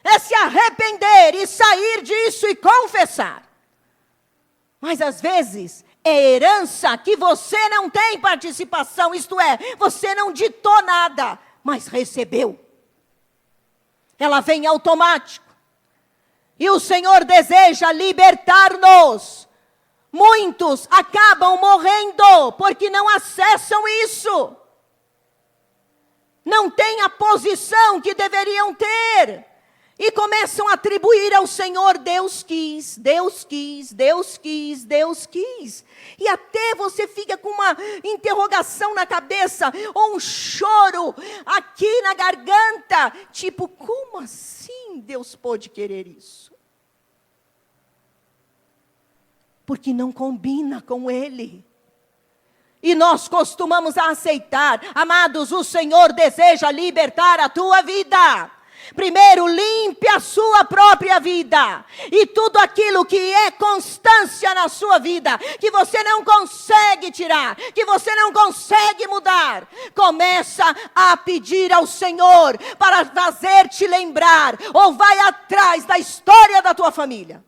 É se arrepender e sair disso e confessar. Mas às vezes é herança que você não tem participação, isto é, você não ditou nada, mas recebeu. Ela vem automático. E o Senhor deseja libertar-nos. Muitos acabam morrendo porque não acessam isso. Não têm a posição que deveriam ter. E começam a atribuir ao Senhor, Deus quis, Deus quis, Deus quis, Deus quis. E até você fica com uma interrogação na cabeça, ou um choro aqui na garganta. Tipo, como assim Deus pode querer isso? Porque não combina com Ele. E nós costumamos aceitar. Amados, o Senhor deseja libertar a tua vida. Primeiro, limpe a sua própria vida. E tudo aquilo que é constância na sua vida, que você não consegue tirar, que você não consegue mudar, começa a pedir ao Senhor para fazer-te lembrar, ou vai atrás da história da tua família.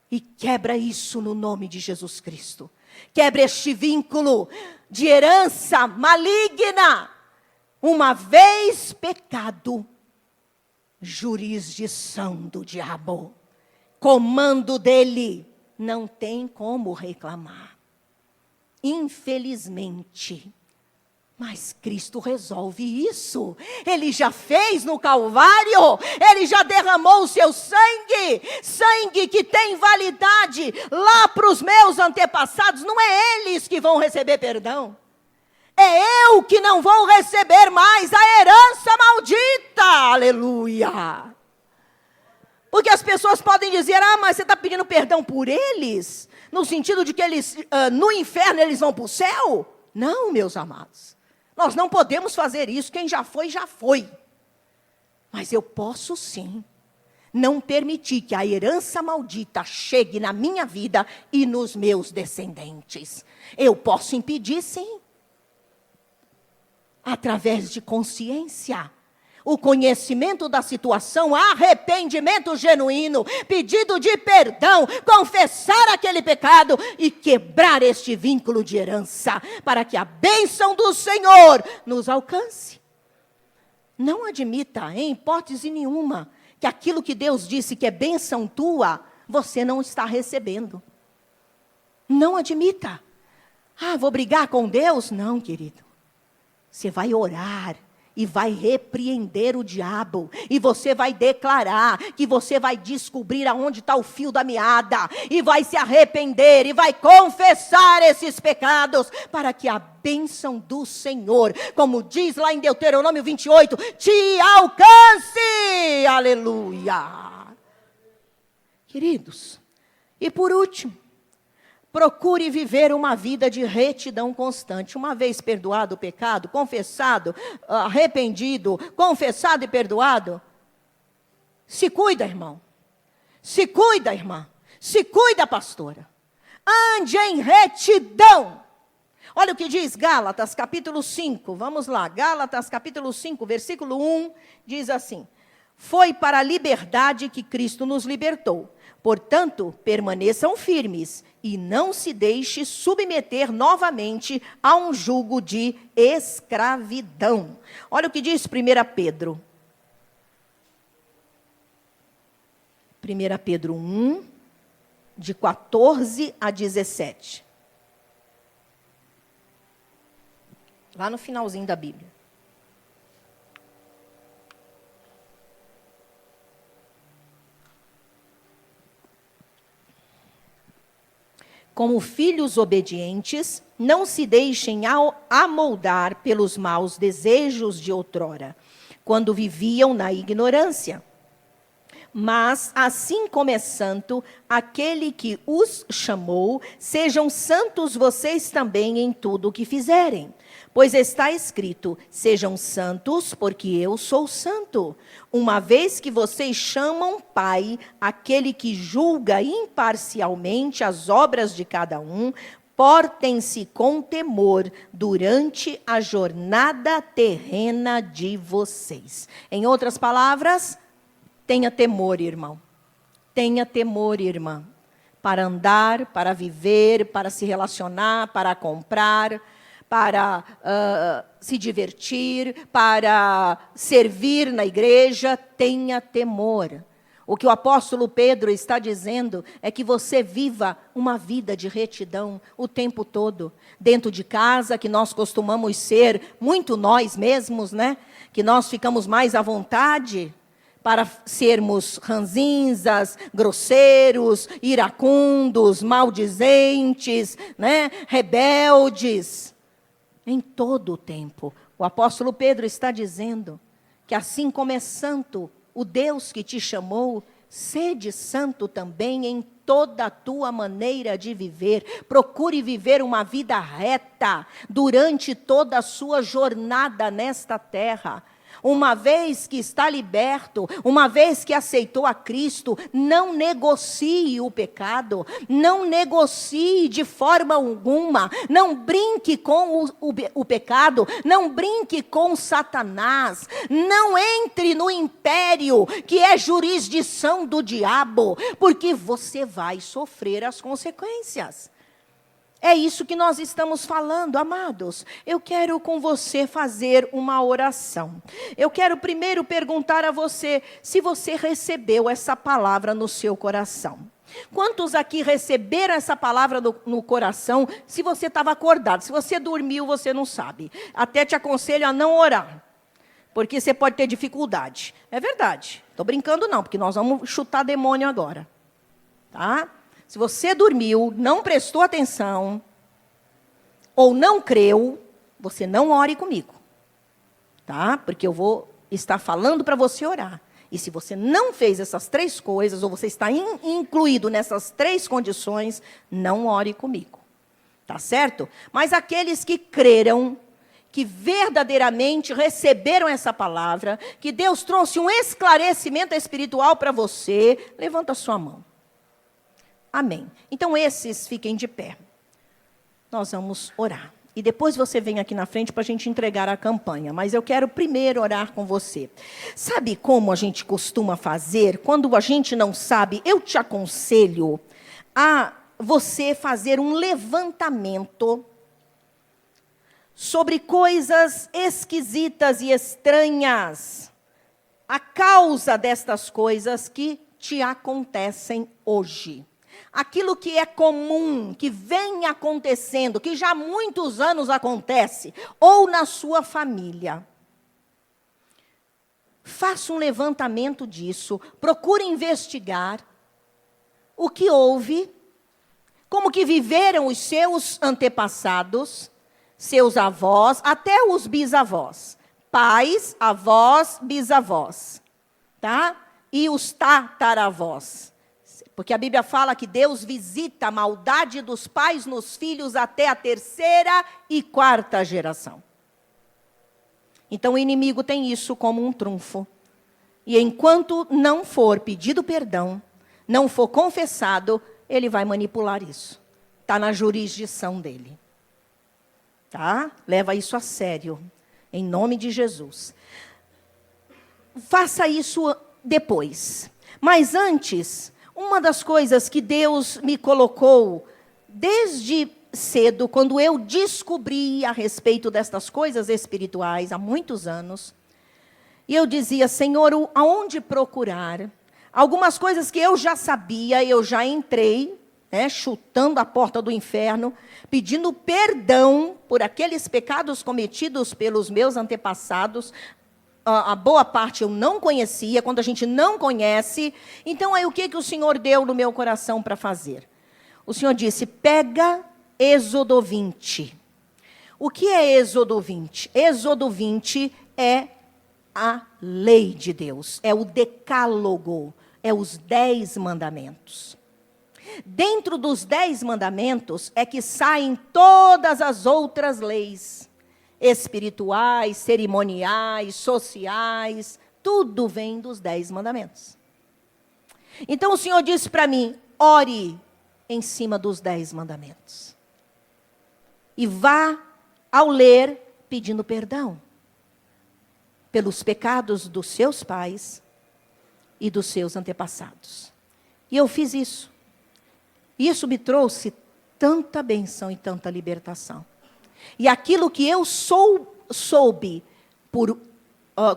E quebra isso no nome de Jesus Cristo. Quebra este vínculo de herança maligna. Uma vez pecado, jurisdição do diabo, comando dele, não tem como reclamar. Infelizmente, mas Cristo resolve isso. Ele já fez no Calvário, ele já derramou o seu sangue, sangue que tem validade lá para os meus antepassados. Não é eles que vão receber perdão. É eu que não vou receber mais a herança maldita. Aleluia. Porque as pessoas podem dizer, mas você está pedindo perdão por eles? No sentido de que eles, no inferno, eles vão para o céu? Não, meus amados. Nós não podemos fazer isso. Quem já foi, já foi. Mas eu posso sim não permitir que a herança maldita chegue na minha vida e nos meus descendentes. Eu posso impedir sim. Através de consciência. o conhecimento da situação, arrependimento genuíno, pedido de perdão, confessar aquele pecado e quebrar este vínculo de herança, para que a bênção do Senhor nos alcance. Não admita, em hipótese nenhuma, que aquilo que Deus disse que é bênção tua, você não está recebendo. Não admita. Vou brigar com Deus? Não, querido. Você vai orar e vai repreender o diabo. E você vai declarar que você vai descobrir aonde está o fio da meada. E vai se arrepender e vai confessar esses pecados. Para que a bênção do Senhor, como diz lá em Deuteronômio 28, te alcance. Aleluia. Queridos, e por último, procure viver uma vida de retidão constante. Uma vez perdoado o pecado, confessado, arrependido, confessado e perdoado, se cuida, irmão. Se cuida, irmã. Se cuida, pastora. Ande em retidão. Olha o que diz Gálatas, capítulo 5. Vamos lá, Gálatas, capítulo 5, versículo 1, diz assim: foi para a liberdade que Cristo nos libertou. Portanto, permaneçam firmes e não se deixe submeter novamente a um jugo de escravidão. Olha o que diz 1 Pedro. 1 Pedro 1, de 14 a 17. Lá no finalzinho da Bíblia. Como filhos obedientes, não se deixem amoldar pelos maus desejos de outrora, quando viviam na ignorância. Mas, assim como é santo aquele que os chamou, sejam santos vocês também em tudo o que fizerem. Pois está escrito, sejam santos, porque eu sou santo. Uma vez que vocês chamam Pai, aquele que julga imparcialmente as obras de cada um, portem-se com temor durante a jornada terrena de vocês. Em outras palavras, tenha temor, irmão. Tenha temor, irmã. Para andar, para viver, para se relacionar, para comprar, para se divertir, para servir na igreja, tenha temor. O que o apóstolo Pedro está dizendo é que você viva uma vida de retidão o tempo todo. Dentro de casa, que nós costumamos ser muito nós mesmos, né? Que nós ficamos mais à vontade para sermos ranzinzas, grosseiros, iracundos, maldizentes, né? Rebeldes. Em todo o tempo. O apóstolo Pedro está dizendo que assim como é santo o Deus que te chamou, sede santo também em toda a tua maneira de viver. Procure viver uma vida reta durante toda a sua jornada nesta terra. Uma vez que está liberto, uma vez que aceitou a Cristo, não negocie o pecado, não negocie de forma alguma, não brinque com o pecado, não brinque com Satanás, não entre no império que é jurisdição do diabo, porque você vai sofrer as consequências. É isso que nós estamos falando, amados. Eu quero com você fazer uma oração. Eu quero primeiro perguntar a você se você recebeu essa palavra no seu coração. Quantos aqui receberam essa palavra no coração se você estava acordado? Se você dormiu, você não sabe. Até te aconselho a não orar, porque você pode ter dificuldade. É verdade. Estou brincando não, porque nós vamos chutar demônio agora. Tá? Se você dormiu, não prestou atenção, ou não creu, você não ore comigo. Tá? Porque eu vou estar falando para você orar. E se você não fez essas 3 coisas, ou você está incluído nessas 3 condições, não ore comigo. Tá certo? Mas aqueles que creram, que verdadeiramente receberam essa palavra, que Deus trouxe um esclarecimento espiritual para você, levanta a sua mão. Amém. Então, esses fiquem de pé. Nós vamos orar. E depois você vem aqui na frente para a gente entregar a campanha. Mas eu quero primeiro orar com você. Sabe como a gente costuma fazer? Quando a gente não sabe, eu te aconselho a você fazer um levantamento sobre coisas esquisitas e estranhas. A causa destas coisas que te acontecem hoje. Aquilo que é comum, que vem acontecendo, que já há muitos anos acontece, ou na sua família. Faça um levantamento disso, procure investigar o que houve, como que viveram os seus antepassados, seus avós, até os bisavós. Pais, avós, bisavós, tá? E os tataravós. Porque a Bíblia fala que Deus visita a maldade dos pais nos filhos até a 3ª e 4ª geração. Então o inimigo tem isso como um trunfo. E enquanto não for pedido perdão, não for confessado, ele vai manipular isso. Está na jurisdição dele. Tá? Leva isso a sério, em nome de Jesus. Faça isso depois. Mas antes, uma das coisas que Deus me colocou desde cedo, quando eu descobri a respeito destas coisas espirituais, há muitos anos, e eu dizia, Senhor, aonde procurar? Algumas coisas que eu já sabia, eu já entrei, chutando a porta do inferno, pedindo perdão por aqueles pecados cometidos pelos meus antepassados. A boa parte eu não conhecia, quando a gente não conhece. Então, aí o que o Senhor deu no meu coração para fazer? O Senhor disse, pega Êxodo 20. O que é Êxodo 20? Êxodo 20 é a lei de Deus, é o decálogo, é os 10 mandamentos. Dentro dos 10 mandamentos é que saem todas as outras leis, espirituais, cerimoniais, sociais, tudo vem dos 10 mandamentos. Então o Senhor disse para mim, ore em cima dos 10 mandamentos. E vá ao ler pedindo perdão pelos pecados dos seus pais e dos seus antepassados. E eu fiz isso. Isso me trouxe tanta bênção e tanta libertação. E aquilo que eu soube por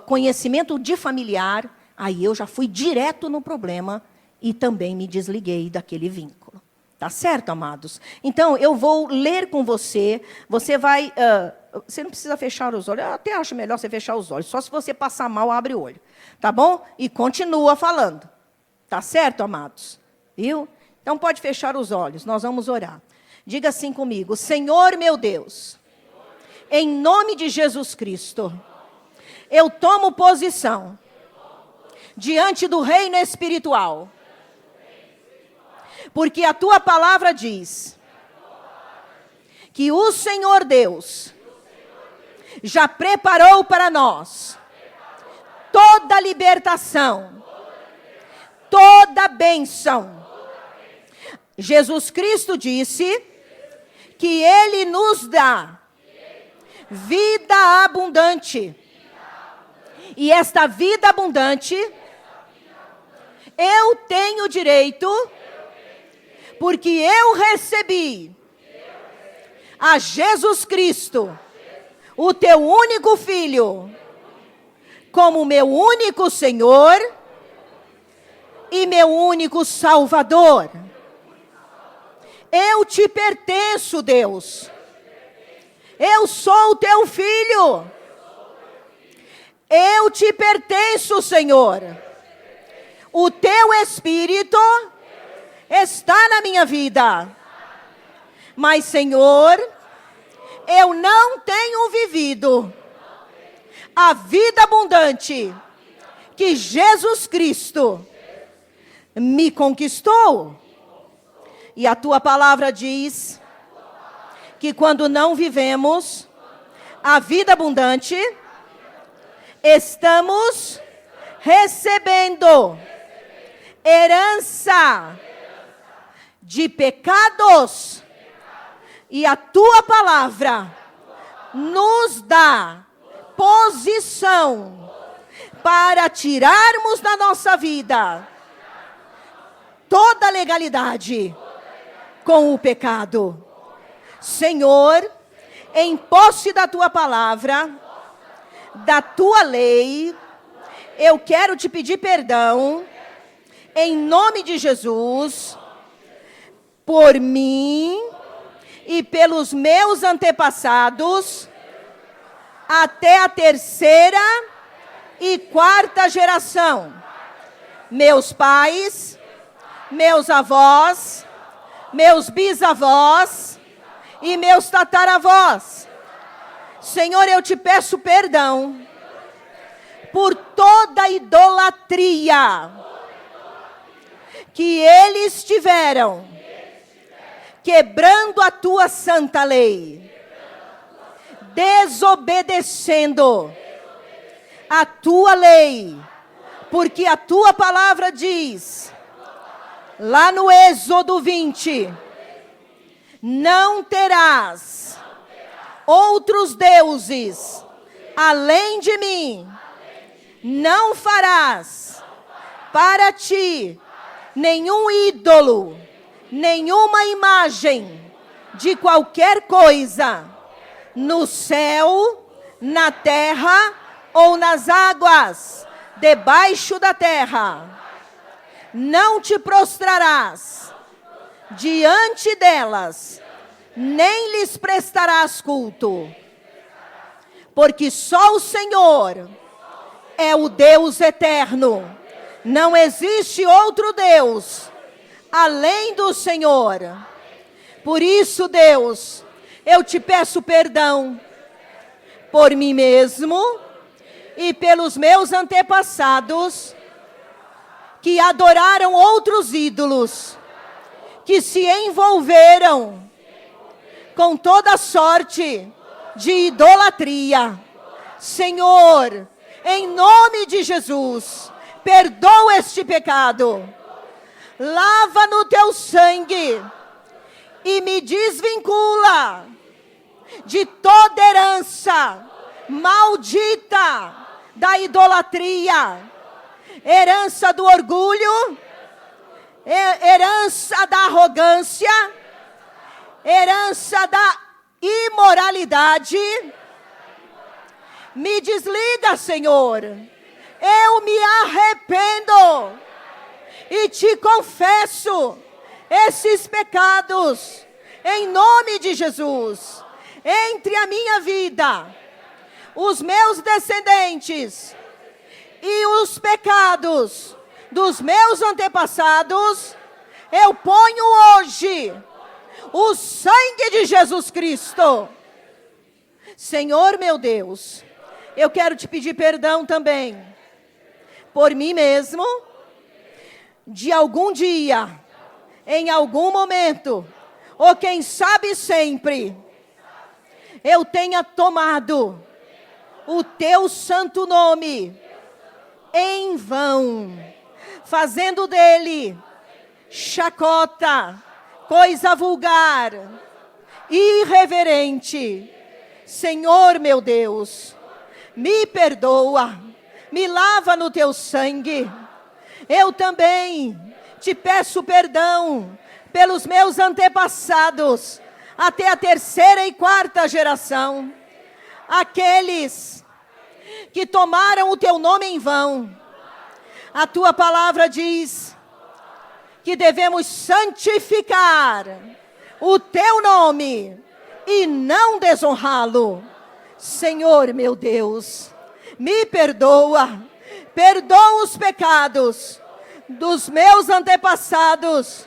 conhecimento de familiar, aí eu já fui direto no problema e também me desliguei daquele vínculo. Tá certo, amados? Então, eu vou ler com você. Você vai... você não precisa fechar os olhos. Eu até acho melhor você fechar os olhos. Só se você passar mal, abre o olho. Tá bom? E continua falando. Tá certo, amados? Viu? Então, pode fechar os olhos. Nós vamos orar. Diga assim comigo. Senhor, meu Deus, em nome de Jesus Cristo, eu tomo posição diante do reino espiritual. Porque a tua palavra diz que o Senhor Deus já preparou para nós toda libertação, toda bênção. Jesus Cristo disse que Ele nos dá vida abundante. E esta vida abundante, eu tenho direito, porque eu recebi a Jesus Cristo, o teu único Filho, como meu único Senhor e meu único Salvador. Eu te pertenço, Deus. Eu sou o teu filho. Eu te pertenço, Senhor. O teu Espírito está na minha vida. Mas, Senhor, eu não tenho vivido a vida abundante que Jesus Cristo me conquistou. E a tua palavra diz que quando não vivemos a vida abundante, estamos recebendo herança de pecados. E a tua palavra nos dá posição para tirarmos da nossa vida toda legalidade com o pecado. Senhor, em posse da tua palavra, da tua lei, eu quero te pedir perdão, em nome de Jesus, por mim e pelos meus antepassados, até a 3ª e 4ª geração. Meus pais, meus avós, meus bisavós e meus tataravós. Senhor, eu te peço perdão por toda idolatria que eles tiveram, quebrando a tua santa lei, desobedecendo a tua lei, porque a tua palavra diz, lá no Êxodo 20, não terás outros deuses além de mim, não farás para ti nenhum ídolo, nenhuma imagem de qualquer coisa, no céu, na terra ou nas águas, debaixo da terra. Não te prostrarás diante delas, nem lhes prestarás culto, porque só o Senhor é o Deus eterno. Não existe outro Deus além do Senhor. Por isso, Deus, eu te peço perdão por mim mesmo e pelos meus antepassados que adoraram outros ídolos, que se envolveram com toda sorte de idolatria. Senhor, em nome de Jesus, perdoa este pecado, lava no teu sangue e me desvincula de toda herança maldita da idolatria, herança do orgulho, herança da arrogância, herança da imoralidade. Me desliga, Senhor. Eu me arrependo e te confesso esses pecados em nome de Jesus. Entre a minha vida, os meus descendentes e os pecados dos meus antepassados, eu ponho hoje o sangue de Jesus Cristo. Senhor meu Deus, eu quero te pedir perdão também por mim mesmo, de algum dia, em algum momento, ou quem sabe sempre, eu tenha tomado o teu santo nome em vão, fazendo dele chacota, coisa vulgar, irreverente. Senhor meu Deus, me perdoa, me lava no teu sangue. Eu também te peço perdão pelos meus antepassados, até a 3ª e 4ª geração, aqueles que tomaram o teu nome em vão. A tua palavra diz que devemos santificar o teu nome e não desonrá-lo. Senhor meu Deus, me perdoa, perdoa os pecados dos meus antepassados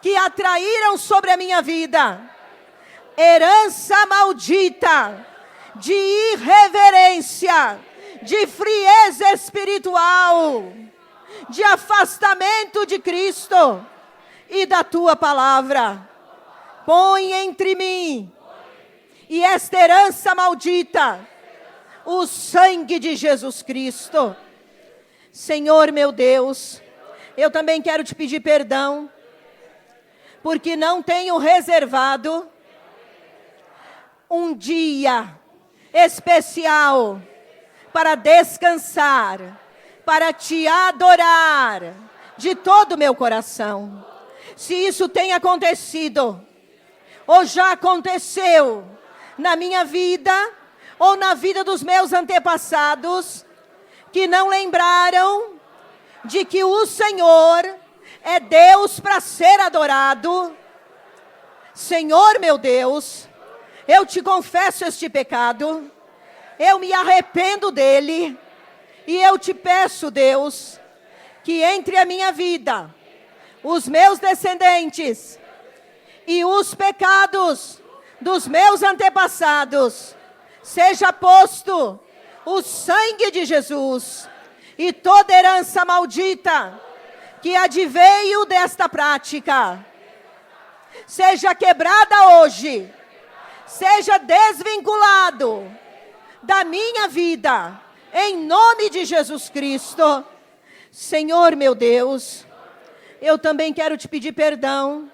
que atraíram sobre a minha vida herança maldita de irreverência, de frieza espiritual, de afastamento de Cristo e da tua palavra. Põe entre mim e esta herança maldita o sangue de Jesus Cristo. Senhor meu Deus, eu também quero te pedir perdão, porque não tenho reservado um dia especial para descansar, para te adorar de todo o meu coração. Se isso tem acontecido, ou já aconteceu na minha vida, ou na vida dos meus antepassados, que não lembraram de que o Senhor é Deus para ser adorado. Senhor meu Deus, eu te confesso este pecado, eu me arrependo dele, e eu te peço, Deus, que entre a minha vida, os meus descendentes e os pecados dos meus antepassados, seja posto o sangue de Jesus, e toda herança maldita que adveio desta prática seja quebrada hoje, seja desvinculado da minha vida, em nome de Jesus Cristo. Senhor meu Deus, eu também quero te pedir perdão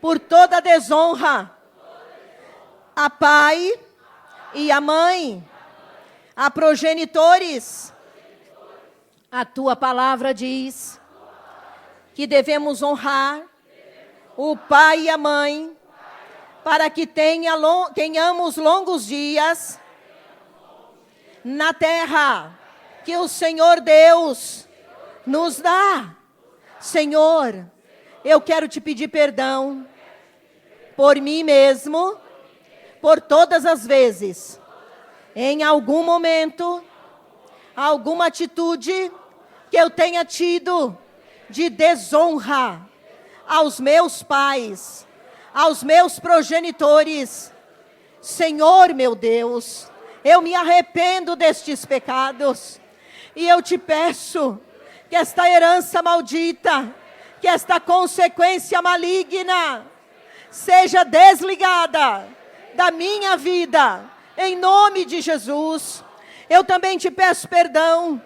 por toda a desonra a pai e a mãe, a progenitores. A tua palavra diz que devemos honrar o pai e a mãe, para que tenhamos longos dias na terra que o Senhor Deus nos dá. Senhor, eu quero te pedir perdão por mim mesmo, por todas as vezes, em algum momento, alguma atitude que eu tenha tido de desonra aos meus pais, aos meus progenitores. Senhor meu Deus, eu me arrependo destes pecados, e eu te peço que esta herança maldita, que esta consequência maligna, seja desligada da minha vida, em nome de Jesus. Eu também te peço perdão,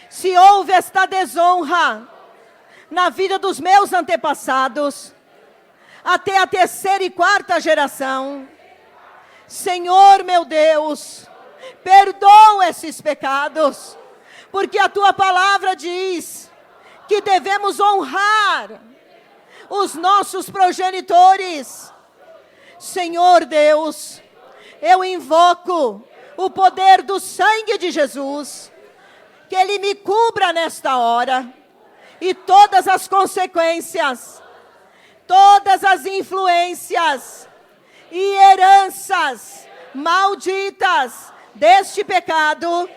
se houve esta desonra na vida dos meus antepassados, até a 3ª e 4ª geração. Senhor meu Deus, perdoa esses pecados, porque a tua palavra diz que devemos honrar os nossos progenitores. Senhor Deus, eu invoco o poder do sangue de Jesus, que Ele me cubra nesta hora, e todas as consequências, todas as influências e heranças malditas deste pecado,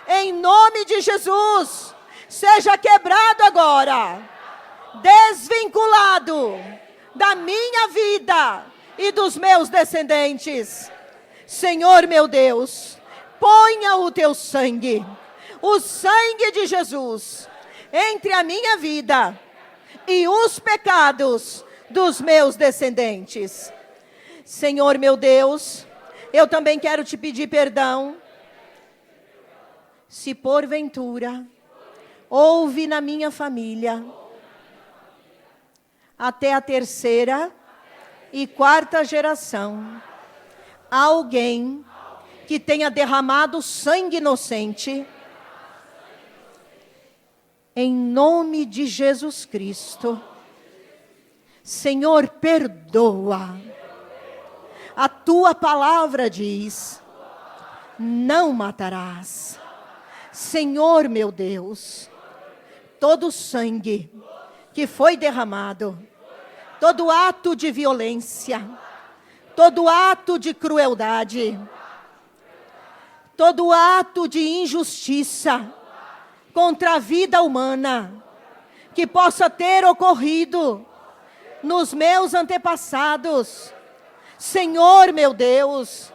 em nome de Jesus, seja quebrado agora, desvinculado da minha vida e dos meus descendentes. Senhor meu Deus, ponha o teu sangue, o sangue de Jesus, entre a minha vida e os pecados dos meus descendentes. Senhor meu Deus, eu também quero te pedir perdão, se porventura houve na minha família, até a 3ª e 4ª geração, alguém que tenha derramado sangue inocente, em nome de Jesus Cristo. Senhor, perdoa. A tua palavra diz: não matarás. Senhor meu Deus, todo o sangue que foi derramado, todo ato de violência, todo ato de crueldade, todo ato de injustiça contra a vida humana, que possa ter ocorrido nos meus antepassados. Senhor meu Deus,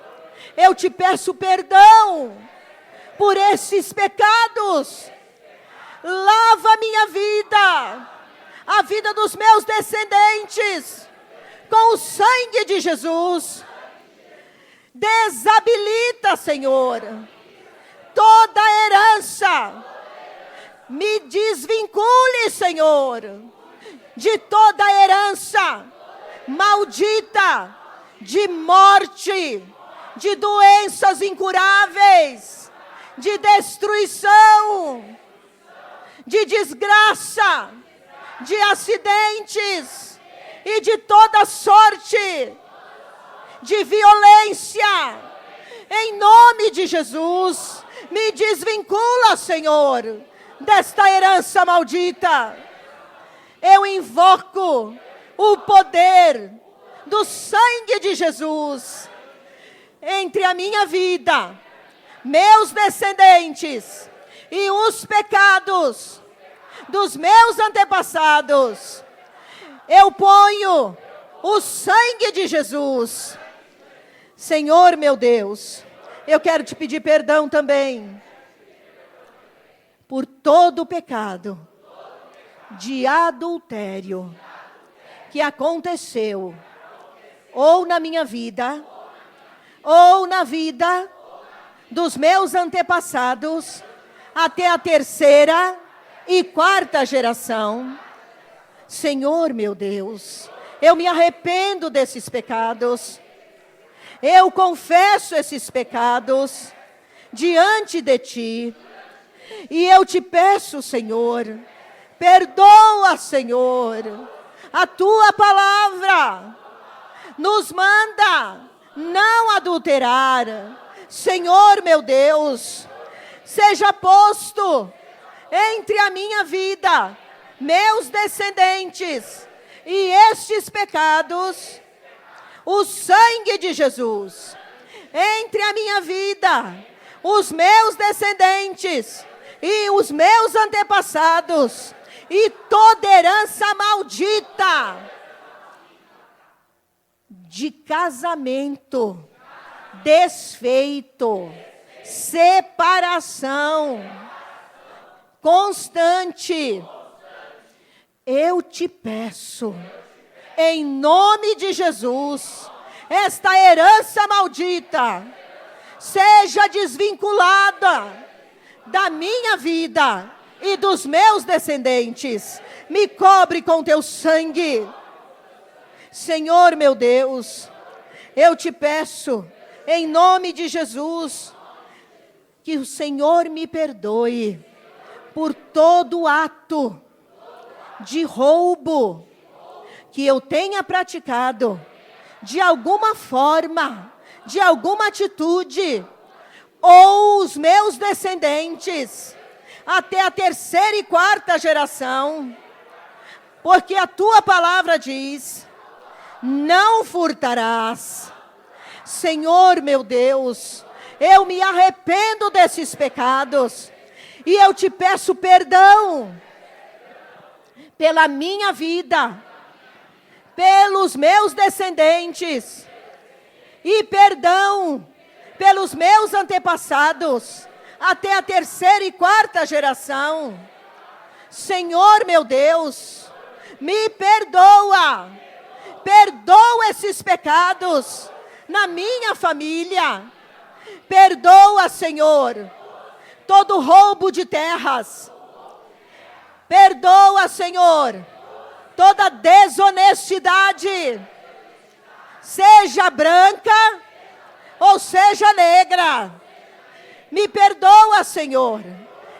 eu te peço perdão por esses pecados. Lava a minha vida, a vida dos meus descendentes, com o sangue de Jesus. Desabilita, Senhor, toda a herança. Me desvincule, Senhor, de toda a herança maldita, de morte, de doenças incuráveis, de destruição, de desgraça, de acidentes e de toda sorte de violência. Em nome de Jesus, me desvincula, Senhor, desta herança maldita. Eu invoco o poder do sangue de Jesus entre a minha vida, meus descendentes e os pecados dos meus antepassados. Eu ponho o sangue de Jesus. Senhor meu Deus, eu quero te pedir perdão também por todo o pecado de adultério que aconteceu ou na minha vida, ou na vida dos meus antepassados, até a 3ª e 4ª geração. Senhor meu Deus, eu me arrependo desses pecados. Eu confesso esses pecados diante de Ti. E eu te peço, Senhor, perdoa, Senhor. A Tua palavra nos manda não adulterar. Senhor meu Deus, seja posto entre a minha vida, meus descendentes e estes pecados, o sangue de Jesus. Entre a minha vida, os meus descendentes e os meus antepassados, e toda herança maldita de casamento desfeito, separação constante. Eu te peço, em nome de Jesus, esta herança maldita seja desvinculada da minha vida e dos meus descendentes. Me cobre com teu sangue. Senhor meu Deus, eu te peço, em nome de Jesus, que o Senhor me perdoe por todo ato de roubo que eu tenha praticado, de alguma forma, de alguma atitude, ou os meus descendentes, até a 3ª e 4ª geração, porque a tua palavra diz: não furtarás. Senhor meu Deus, eu me arrependo desses pecados, e eu te peço perdão pela minha vida, pelos meus descendentes, e perdão pelos meus antepassados, até a 3ª e 4ª geração. Senhor meu Deus, me perdoa, perdoa esses pecados na minha família. Perdoa, Senhor, todo roubo de terras. Perdoa, Senhor, toda desonestidade, seja branca ou seja negra. Me perdoa, Senhor.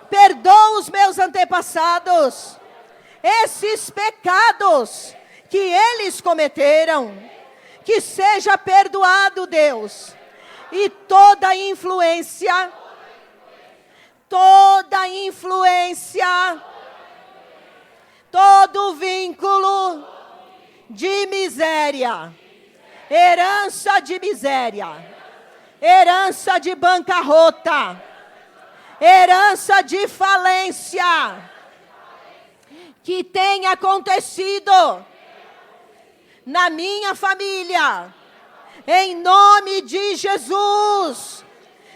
Perdoa os meus antepassados, esses pecados que eles cometeram. Que seja perdoado, Deus. E toda influência, todo vínculo de miséria, herança de miséria, herança de bancarrota, herança de falência, que tenha acontecido na minha família, em nome de Jesus,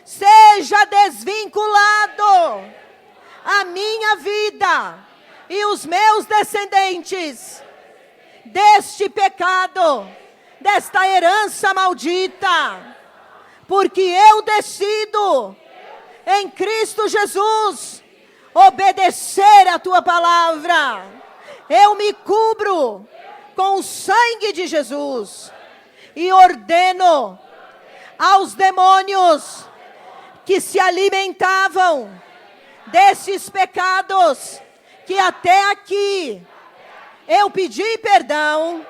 seja desvinculado a minha vida e os meus descendentes deste pecado, desta herança maldita, porque eu decido, em Cristo Jesus, obedecer a tua palavra. Eu me cubro com o sangue de Jesus e ordeno aos demônios que se alimentavam desses pecados, que até aqui eu pedi perdão,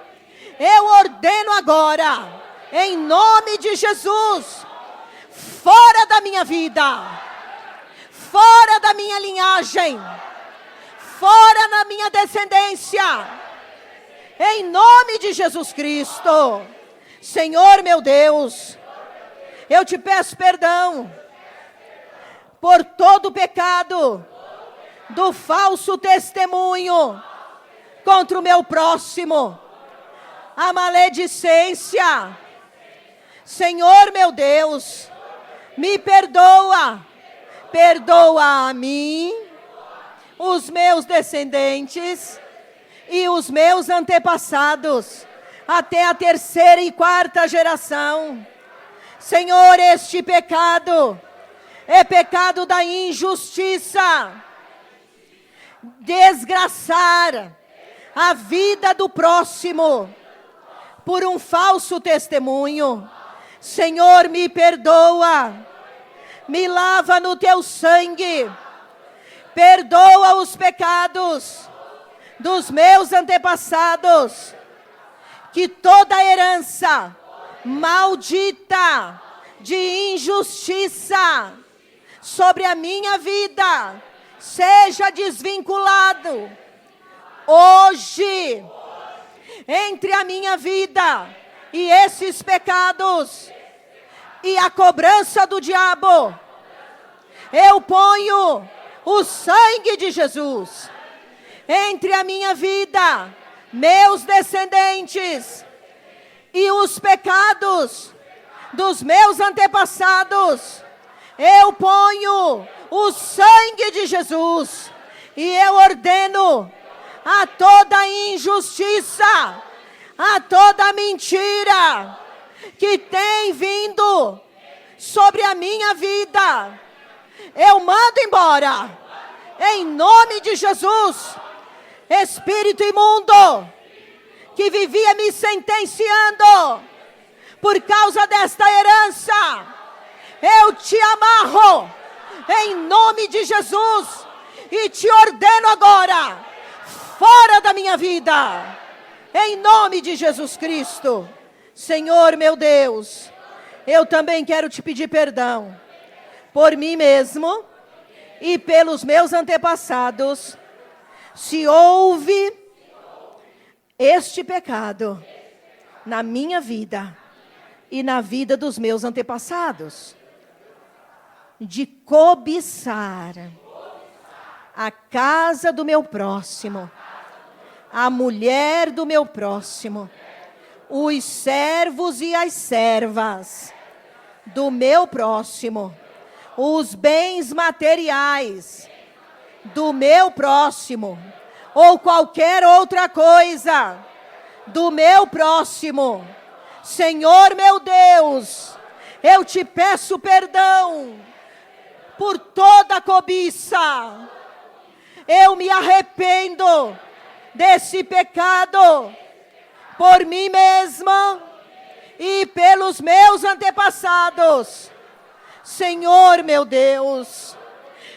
eu ordeno agora, em nome de Jesus, fora da minha vida, fora da minha linhagem, fora da minha descendência, em nome de Jesus Cristo. Senhor meu Deus, eu te peço perdão por todo o pecado do falso testemunho contra o meu próximo, a maledicência. Senhor meu Deus, me perdoa, perdoa a mim, os meus descendentes e os meus antepassados, até a 3ª e 4ª geração. Senhor, este pecado é pecado da injustiça, desgraçar a vida do próximo por um falso testemunho. Senhor, me perdoa, me lava no teu sangue, perdoa os pecados dos meus antepassados, que toda herança maldita de injustiça sobre a minha vida seja desvinculado hoje entre a minha vida e esses pecados e a cobrança do diabo. Eu ponho o sangue de Jesus entre a minha vida, meus descendentes e os pecados dos meus antepassados. Eu ponho o sangue de Jesus e eu ordeno a toda injustiça, a toda mentira que tem vindo sobre a minha vida, eu mando embora, em nome de Jesus. Espírito imundo, que vivia me sentenciando por causa desta herança, eu te amarro, em nome de Jesus, e te ordeno agora, fora da minha vida, em nome de Jesus Cristo. Senhor meu Deus, eu também quero te pedir perdão, por mim mesmo e pelos meus antepassados, se houve este pecado na minha vida e na vida dos meus antepassados, de cobiçar a casa do meu próximo, a mulher do meu próximo, os servos e as servas do meu próximo, os bens materiais do meu próximo, ou qualquer outra coisa do meu próximo. Senhor meu Deus, eu te peço perdão por toda a cobiça. Eu me arrependo desse pecado por mim mesma e pelos meus antepassados. Senhor meu Deus,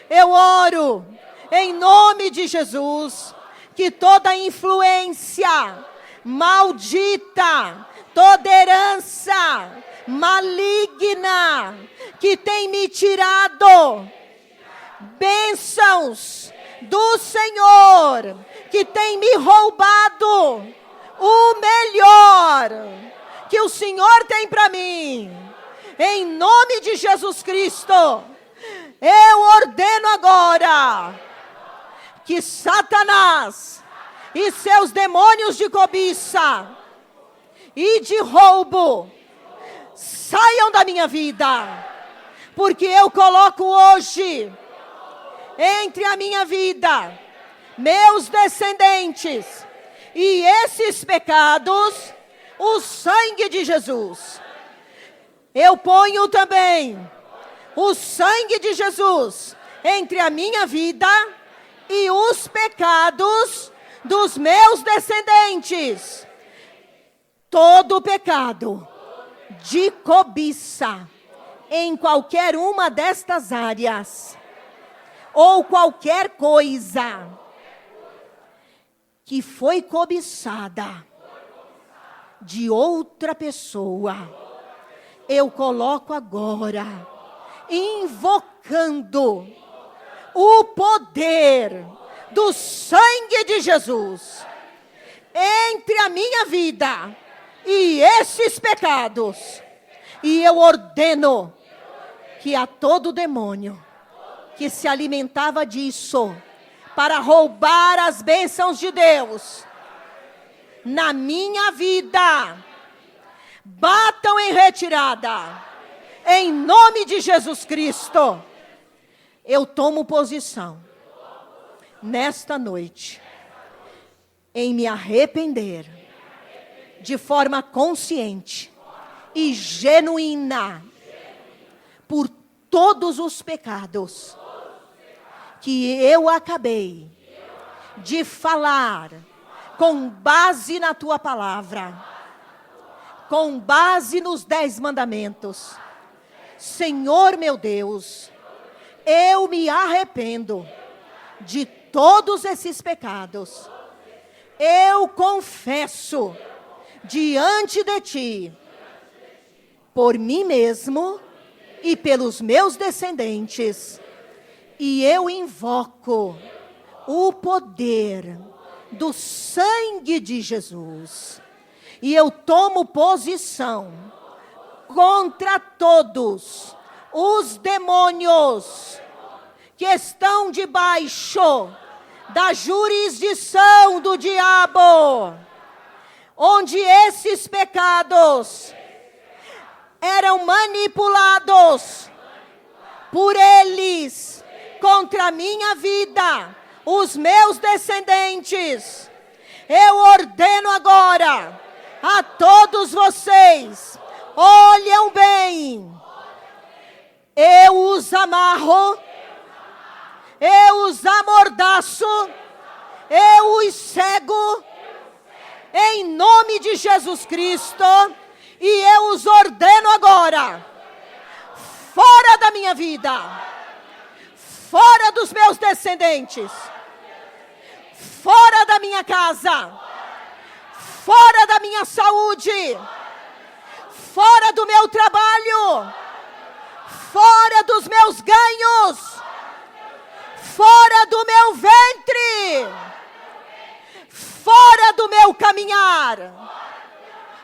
eu oro em nome de Jesus, que toda influência maldita, toda herança maligna que tem me tirado bênçãos do Senhor, que tem me roubado o melhor que o Senhor tem para mim, em nome de Jesus Cristo, eu ordeno agora que Satanás e seus demônios de cobiça e de roubo saiam da minha vida, porque eu coloco hoje entre a minha vida, meus descendentes e esses pecados, o sangue de Jesus. Eu ponho também o sangue de Jesus entre a minha vida e os pecados dos meus descendentes. Todo pecado de cobiça em qualquer uma destas áreas, ou qualquer coisa que foi cobiçada de outra pessoa, eu coloco agora, invocando o poder do sangue de Jesus entre a minha vida e esses pecados, e eu ordeno que a todo demônio que se alimentava disso para roubar as bênçãos de Deus na minha vida, batam em retirada, em nome de Jesus Cristo. Eu tomo posição nesta noite em me arrepender de forma consciente e genuína por todos os pecados que eu acabei de falar com base na tua palavra, com base nos 10 mandamentos. Senhor meu Deus, eu me arrependo de todos esses pecados. Eu confesso diante de ti, por mim mesmo e pelos meus descendentes, e eu invoco o poder do sangue de Jesus, e eu tomo posição contra todos os demônios que estão debaixo da jurisdição do diabo, onde esses pecados eram manipulados por eles contra a minha vida, os meus descendentes. Eu ordeno agora a todos vocês, olhem bem, eu os amarro, eu os amordaço, eu os cego, em nome de Jesus Cristo, e eu os ordeno agora, fora da minha vida, fora dos meus descendentes, fora da minha casa, fora da minha saúde, fora do meu trabalho, fora dos meus ganhos, fora do meu ventre, fora do meu caminhar,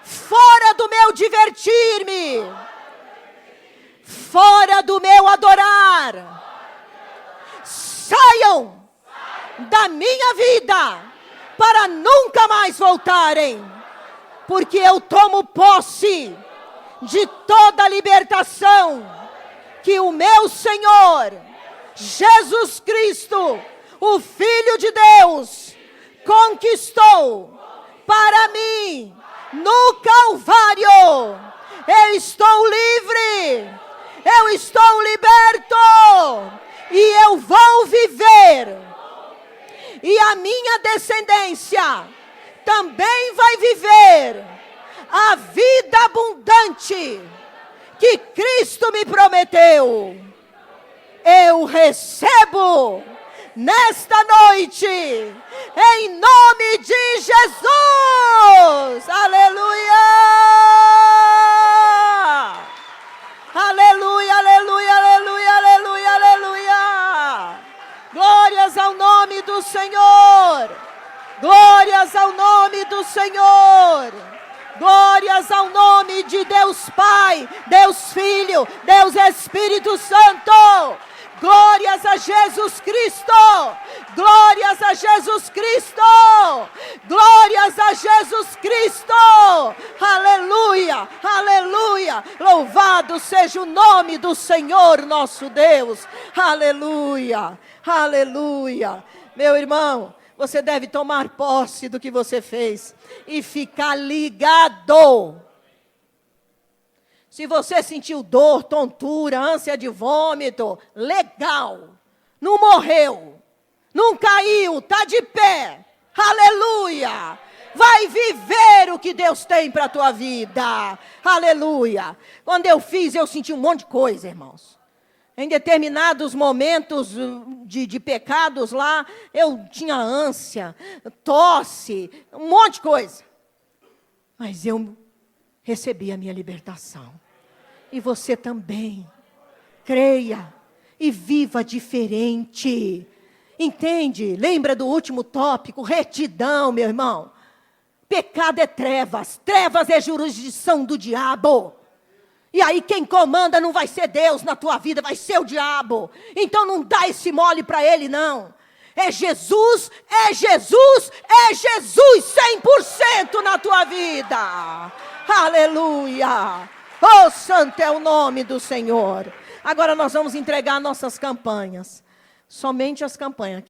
fora do meu divertir-me, fora do meu adorar. Saiam da minha vida para nunca mais voltarem, porque eu tomo posse de toda a libertação que o meu Senhor Jesus Cristo, o Filho de Deus, conquistou para mim no Calvário. Eu estou livre, eu estou liberto, e eu vou viver, e a minha descendência também vai viver a vida abundante que Cristo me prometeu. Eu recebo nesta noite, em nome de Jesus. Aleluia! Aleluia, aleluia, aleluia, aleluia, aleluia! Glórias ao nome do Senhor! Glórias ao nome do Senhor! Glórias ao nome de Deus Pai, Deus Filho, Deus Espírito Santo! Glórias a Jesus Cristo! Glórias a Jesus Cristo! Glórias a Jesus Cristo! Aleluia! Aleluia! Louvado seja o nome do Senhor nosso Deus! Aleluia! Aleluia! Meu irmão, você deve tomar posse do que você fez e ficar ligado. Se você sentiu dor, tontura, ânsia de vômito, legal. Não morreu, não caiu, está de pé. Aleluia! Vai viver o que Deus tem para a tua vida. Aleluia. Quando eu fiz, eu senti um monte de coisa, irmãos. Em determinados momentos de pecados lá, eu tinha ânsia, tosse, um monte de coisa. Mas eu recebi a minha libertação. E você também. Creia e viva diferente. Entende? Lembra do último tópico? Retidão, meu irmão. Pecado é trevas. Trevas é jurisdição do diabo. E aí quem comanda não vai ser Deus na tua vida, vai ser o diabo. Então não dá esse mole para ele, não. É Jesus, é Jesus, é Jesus 100% na tua vida. Aleluia. Oh, santo é o nome do Senhor. Agora nós vamos entregar nossas campanhas. Somente as campanhas.